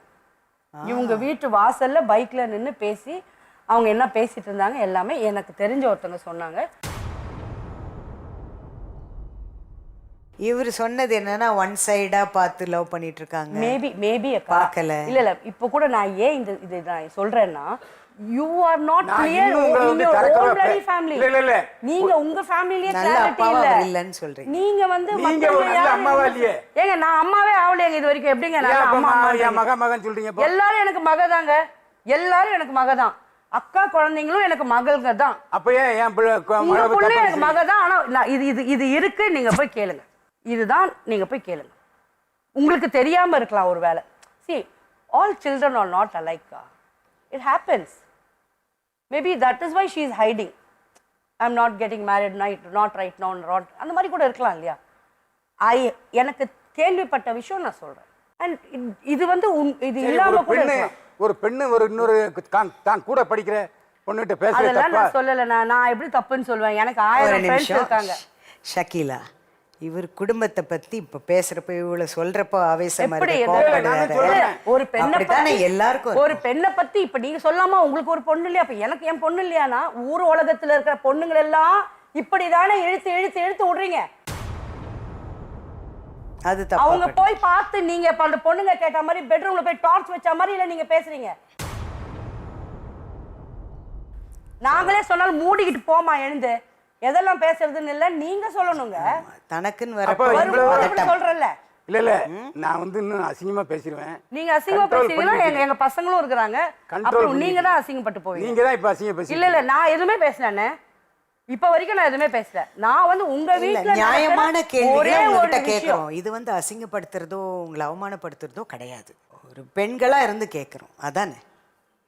S: இவங்க வீட்டு வாசல்ல பைக்ல நின்று பேசி அவங்க என்ன பேசிட்டு இருந்தாங்க எல்லாமே எனக்கு தெரிஞ்ச ஒருத்தங்க சொன்னாங்க.
A: இவர் சொன்னது என்னன்னா ஒன் சைடா பார்த்து லவ் பண்ணிட்டு இருக்காங்க.
S: மேபி பார்க்கல. இல்ல இப்போ கூட நான் ஏன் இது நான் சொல்றேன்னா, யூ ஆர் நாட்
P: நான்
S: கிளியர்
P: இன்னும் உங்களை
S: இன்
P: வந்து
S: யுவர்
P: கரெக்டா
S: ஓன் பிளடி
P: வைப்பேன்.
S: ஃபேமிலி.
P: இல்ல.
S: நீங்க உங்க ஃபேமிலியே
A: நல்ல
S: கிளாரிட்டி
A: அப்பாவா
S: இல்ல.
A: அவர் இல்லைன்னு சொல்றீங்க.
S: நீங்க வந்து
P: நீங்க
S: மத்தவங்க
P: ஒரு நல்ல
S: யாரு
P: அம்மாவா இல்லையே?
S: ஏங்க நான் அம்மாவே ஆவலையேங்க இது வரைக்கும். எப்படிங்க நல்ல அம்மா
P: என் மகன் சொல்றீங்க இப்போ?
S: எல்லாரும் எனக்கு மகதாங்க. எல்லாரும் எனக்கு மகதான். அக்கா குழந்தைங்களும் எனக்கு மகள்ங்க தான்.
P: அப்ப ஏன் என் பிள்ளை
S: உங்க புள்ள எனக்கு மகதான். ஆனா இது இருக்கு, நீங்க போய் கேளுங்க. இதுதான், நீங்க போய் கேளுங்க. உங்களுக்கு தெரியாம இருக்கலாம் ஒரு வேளை. See, all children are not alike. It happens. Maybe that is why she is hiding. I'm not getting married, not right now, not அந்த மாதிரி கூட இருக்கலாம் இல்லையா? எனக்கு கேள்விப்பட்ட விஷயம் நான் சொல்றேன். And இது வந்து இது இல்லாம கூட இருக்கலாம்.
P: ஒரு பெண்ணு ஒரு இன்னொரு தான் கூட படிக்கிற பொண்ணுகிட்ட பேசுறது
S: அதெல்லாம்
P: தப்பா?
S: நான் சொல்லல. நான் எப்படி தப்புன்னு சொல்லுவேன்? எனக்கு 1000 ஃப்ரெண்ட்ஸ் இருக்காங்க.
A: ஷக்கீலா, இவர் குடும்பத்தை பத்தி இப்ப பேசுறப்ப இவ்வளவு சொல்றப்ப ஆவேசமா
S: எப்படி
A: இருக்கு.
S: ஒரு பெண்ணை பத்தி
A: எல்லாருக்கும்
S: ஒரு பெண்ணை பத்தி இப்ப நீங்க சொல்லாம உங்களுக்கு ஒரு பொண்ணு இல்லையா? அப்ப எனக்கு என் பொண்ணு இல்லையானா ஊர் உலகத்துல இருக்கிற பொண்ணுங்கள் எல்லாம் இப்படிதானே இழுத்து விடுறீங்க.
A: அது தப்பு.
S: அவங்க போய் பார்த்து நீங்க இப்ப அந்த பொண்ணுங்க கேட்ட மாதிரி பெட்ரூம்ல போய் டார்ச் வச்ச மாதிரி இல்ல நீங்க பேசுறீங்க. நாங்களே சொன்னாலும் மூடிக்கிட்டு போமா எழுந்து எதெல்லாம் பேசுறதுன்னு இல்ல நீங்க சொல்லணுங்க.
A: தனக்குன்னு
S: வரப்ப சொல்றல.
P: இல்ல நான் வந்து இன்னும் அசிங்கமா பேசிடுவேன்.
S: நீங்க அசிங்கமா பேசுறீங்கன்னா எங்க பசங்களும் இருக்கிறாங்க. அப்புறம் நீங்க தான் அசிங்கப்பட்டு போவீங்க.
P: நீங்க தான் இப்ப அசிங்க பேசுறீங்க.
S: இல்ல நான் எதுவுமே பேசலனே. இப்ப வரைக்கும் நான் எதுவுமே பேசல. நான் வந்து உங்க வீட்ல
A: நியாயமான கேள்விகளை உங்ககிட்ட
S: ஒரு
A: கேட்கிறோம். இது வந்து அசிங்கப்படுத்துறதோ உங்களை அவமானப்படுத்துறதோ கிடையாது. ஒரு பெண்களா இருந்து கேட்கிறோம். அதானே?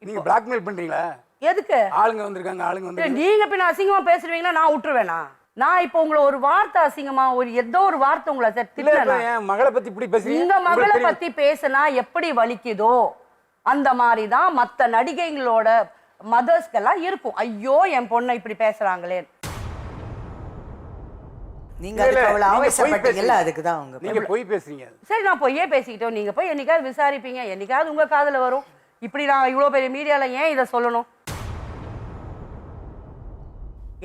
P: நீங்க பிளாக்மெயில் பண்றீங்களா?
S: எதுக்கு?
P: ஆளுங்க வந்திருக்காங்க.
S: நீங்க பின்ன அசிங்கமா பேசுறீங்கன்னா நான் விட்டுருவேனா? நான் இப்ப உங்களை ஒரு வார்த்தை அசிங்கமா ஏதோ ஒரு வார்த்தை உங்களை திட்டல.
P: என் மகளை பத்தி இப்படி பேசுறீங்க.
S: இந்த மகளை பத்தி பேசினா எப்படி வலிக்குதோ அந்த மாதிரி தான் மத்த நடிகைகளோட மதர்ஸ்க்கெல்லாம் இருக்கும். ஐயோ என் பொண்ணை இப்படி பேசுறாங்களே.
A: நீங்க அதுக்கு அவ்வளவு ஆவேசப்பட்டீங்கல்ல, அதுக்கு தான் அவங்க
P: நீங்க போய் பேசுறீங்க.
S: சரி நான் பொய்யே பேசிக்கிட்டோம். நீங்க போய் என்னைக்காவது விசாரிப்பீங்க, என்னைக்காவது உங்க காதுல வரும். இப்படி நான் இவ்வளவு பெரிய மீடியால ஏன் இதை சொல்லணும்?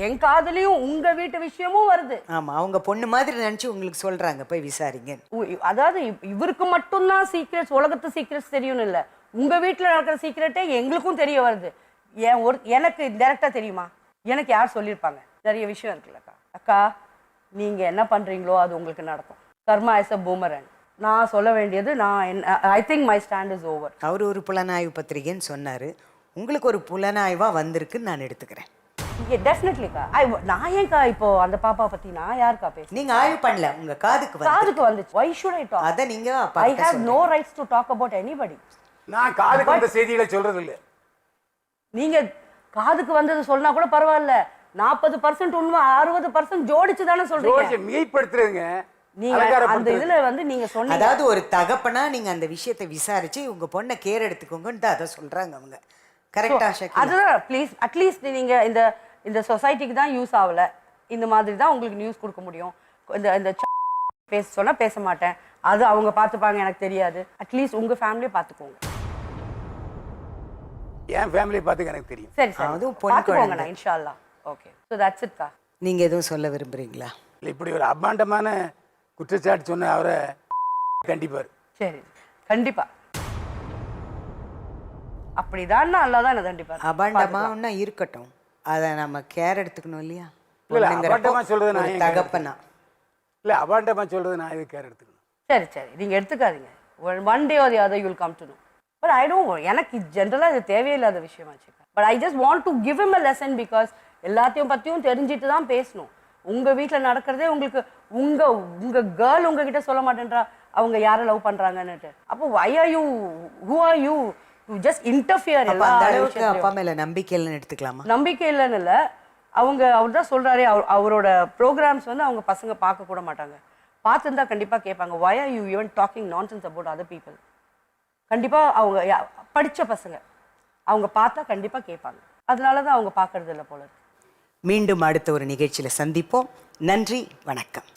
S: என் காதுலயும் உங்க வீட்டு விஷயமும் வருது.
A: ஆமா, அவங்க பொண்ணு மாதிரி நினைச்சு உங்களுக்கு சொல்றாங்க போய் விசாரிங்க.
S: அதாவது இவருக்கு மட்டும்தான் சீக்ரெட்ஸ், உலகத்து சீக்ரெட்ஸ் தெரியும் இல்ல, உங்க வீட்டுல நடக்கிற சீக்ரெட்டே எங்களுக்கும் தெரிய வருது. எனக்கு டைரக்டா தெரியுமா? எனக்கு யார் சொல்லியிருப்பாங்க? நிறைய விஷயம் இருக்குல்லக்கா. அக்கா நீங்க என்ன பண்றீங்களோ அது உங்களுக்கு நடக்கும். Karma is a boomerang. நான் சொல்ல வேண்டியது I think my stand is over.
A: அவர் ஒரு புலனாய்வு பத்திரிகைன்னு சொன்னாரு, உங்களுக்கு ஒரு புலனாய்வா வந்திருக்குன்னு நான் எடுத்துக்கிறேன்.
S: டெஃபினெட்லிக்கா. நான் ஏன்க்கா இப்போ அந்த பாப்பா பத்தி நான் யாருக்கா பேச?
A: நீங்க ஆய்வு பண்ணல, உங்க காதுக்கு
S: வந்துச்சு. Why should I talk?
A: அத நீங்க
S: I have no rights to talk about anybody.
P: நான் காதுக்கு வந்த செய்திகளை சொல்றது இல்ல.
S: நீங்க காதுக்கு வந்தது சொன்னா கூட பரவாயில்ல. 40% உண்மை, 60% ஜோடிச்சு தானே சொல்றீங்க.
P: ஜோடிச்சு மீட்படுத்துறீங்க.
S: நீங்க அந்த இதுல வந்து நீங்க சொன்னீங்க.
A: அதாவது ஒரு தகப்பனா நீங்க அந்த விஷயத்தை விசாரிச்சு உங்க பொண்ணை கேர் எடுத்துக்கோங்கன்னு அத சொல்றாங்க அவங்க. கரெக்டா ஷக்கீலா?
S: அதுதான் ப்ளீஸ் அட்லீஸ்ட் நீங்க இந்த சொசைட்டிக்கு தான் யூஸ் ஆகல. இந்த மாதிரி தான் உங்களுக்கு நியூஸ் கொடுக்க முடியும். இந்த பேச சொன்னா பேச மாட்டேன், அது அவங்க பார்த்துப்பாங்க, எனக்கு தெரியாது. அட்லீஸ்ட் உங்க ஃபேமிலியை பார்த்துக்கோங்க.
P: என் ஃபேமிலியை பார்த்துக்க எனக்கு தெரியும்.
S: சரி சரி, அதுவும் பார்த்துக்கோங்கண்ணா இன்ஷா அல்லாஹ். ஓகே, ஸோ தட்ஸ் இட் கா.
A: நீங்க எதுவும் சொல்ல விரும்புறீங்களா?
P: இப்படி ஒரு அபாண்டமான குற்றச்சாட்டு சொன்ன அவரை கண்டிப்பார்.
S: சரி கண்டிப்பா அப்படிதான் அல்லா தான் கண்டிப்பா.
A: அபாண்டமா இருக்கட்டும், அதை நம்ம கேர் எடுத்துக்கணும் இல்லையா?
P: அபாண்டமா சொல்றது நான்
A: தகப்பனா
P: இல்ல, அபாண்டமா சொல்றது நான் இது கேர் எடுத்துக்கணும்.
S: சரி சரி, நீங்க எடுத்துக்காதீங்க. One day or the other you will come to know. But I don't, எனக்கு ஜென்ரலாக இது தேவையில்லாத விஷயமாச்சு. But I just want to give him a lesson because எல்லாத்தையும் பற்றியும் தெரிஞ்சுட்டு தான் பேசணும். உங்கள் வீட்டில் நடக்கிறதே உங்களுக்கு உங்கள் கேர்ள் உங்ககிட்ட சொல்ல மாட்டேன்றா அவங்க யாரை லவ் பண்ணுறாங்கன்னுட்டு. அப்போ why are you, who are you to just interfere?
A: அந்த அளவுக்கு அப்பா மேல நம்பிக்கை இல்லைன்னு எடுத்துக்கலாமா?
S: நம்பிக்கை இல்லைன்னு இல்லை, அவர் தான் சொல்கிறாரே, அவரோட ப்ரோக்ராம்ஸ் வந்து அவங்க பசங்க பார்க்க கூட மாட்டாங்க. பார்த்துருந்தா கண்டிப்பாக கேட்பாங்க why are you even talking nonsense about other people. கண்டிப்பாக அவங்க படித்த பசங்க அவங்க பார்த்தா கண்டிப்பாக கேட்பாங்க. அதனால தான் அவங்க பார்க்கறது இல்லை போல.
A: மீண்டும் அடுத்த ஒரு நிகழ்ச்சியில் சந்திப்போம். நன்றி, வணக்கம்.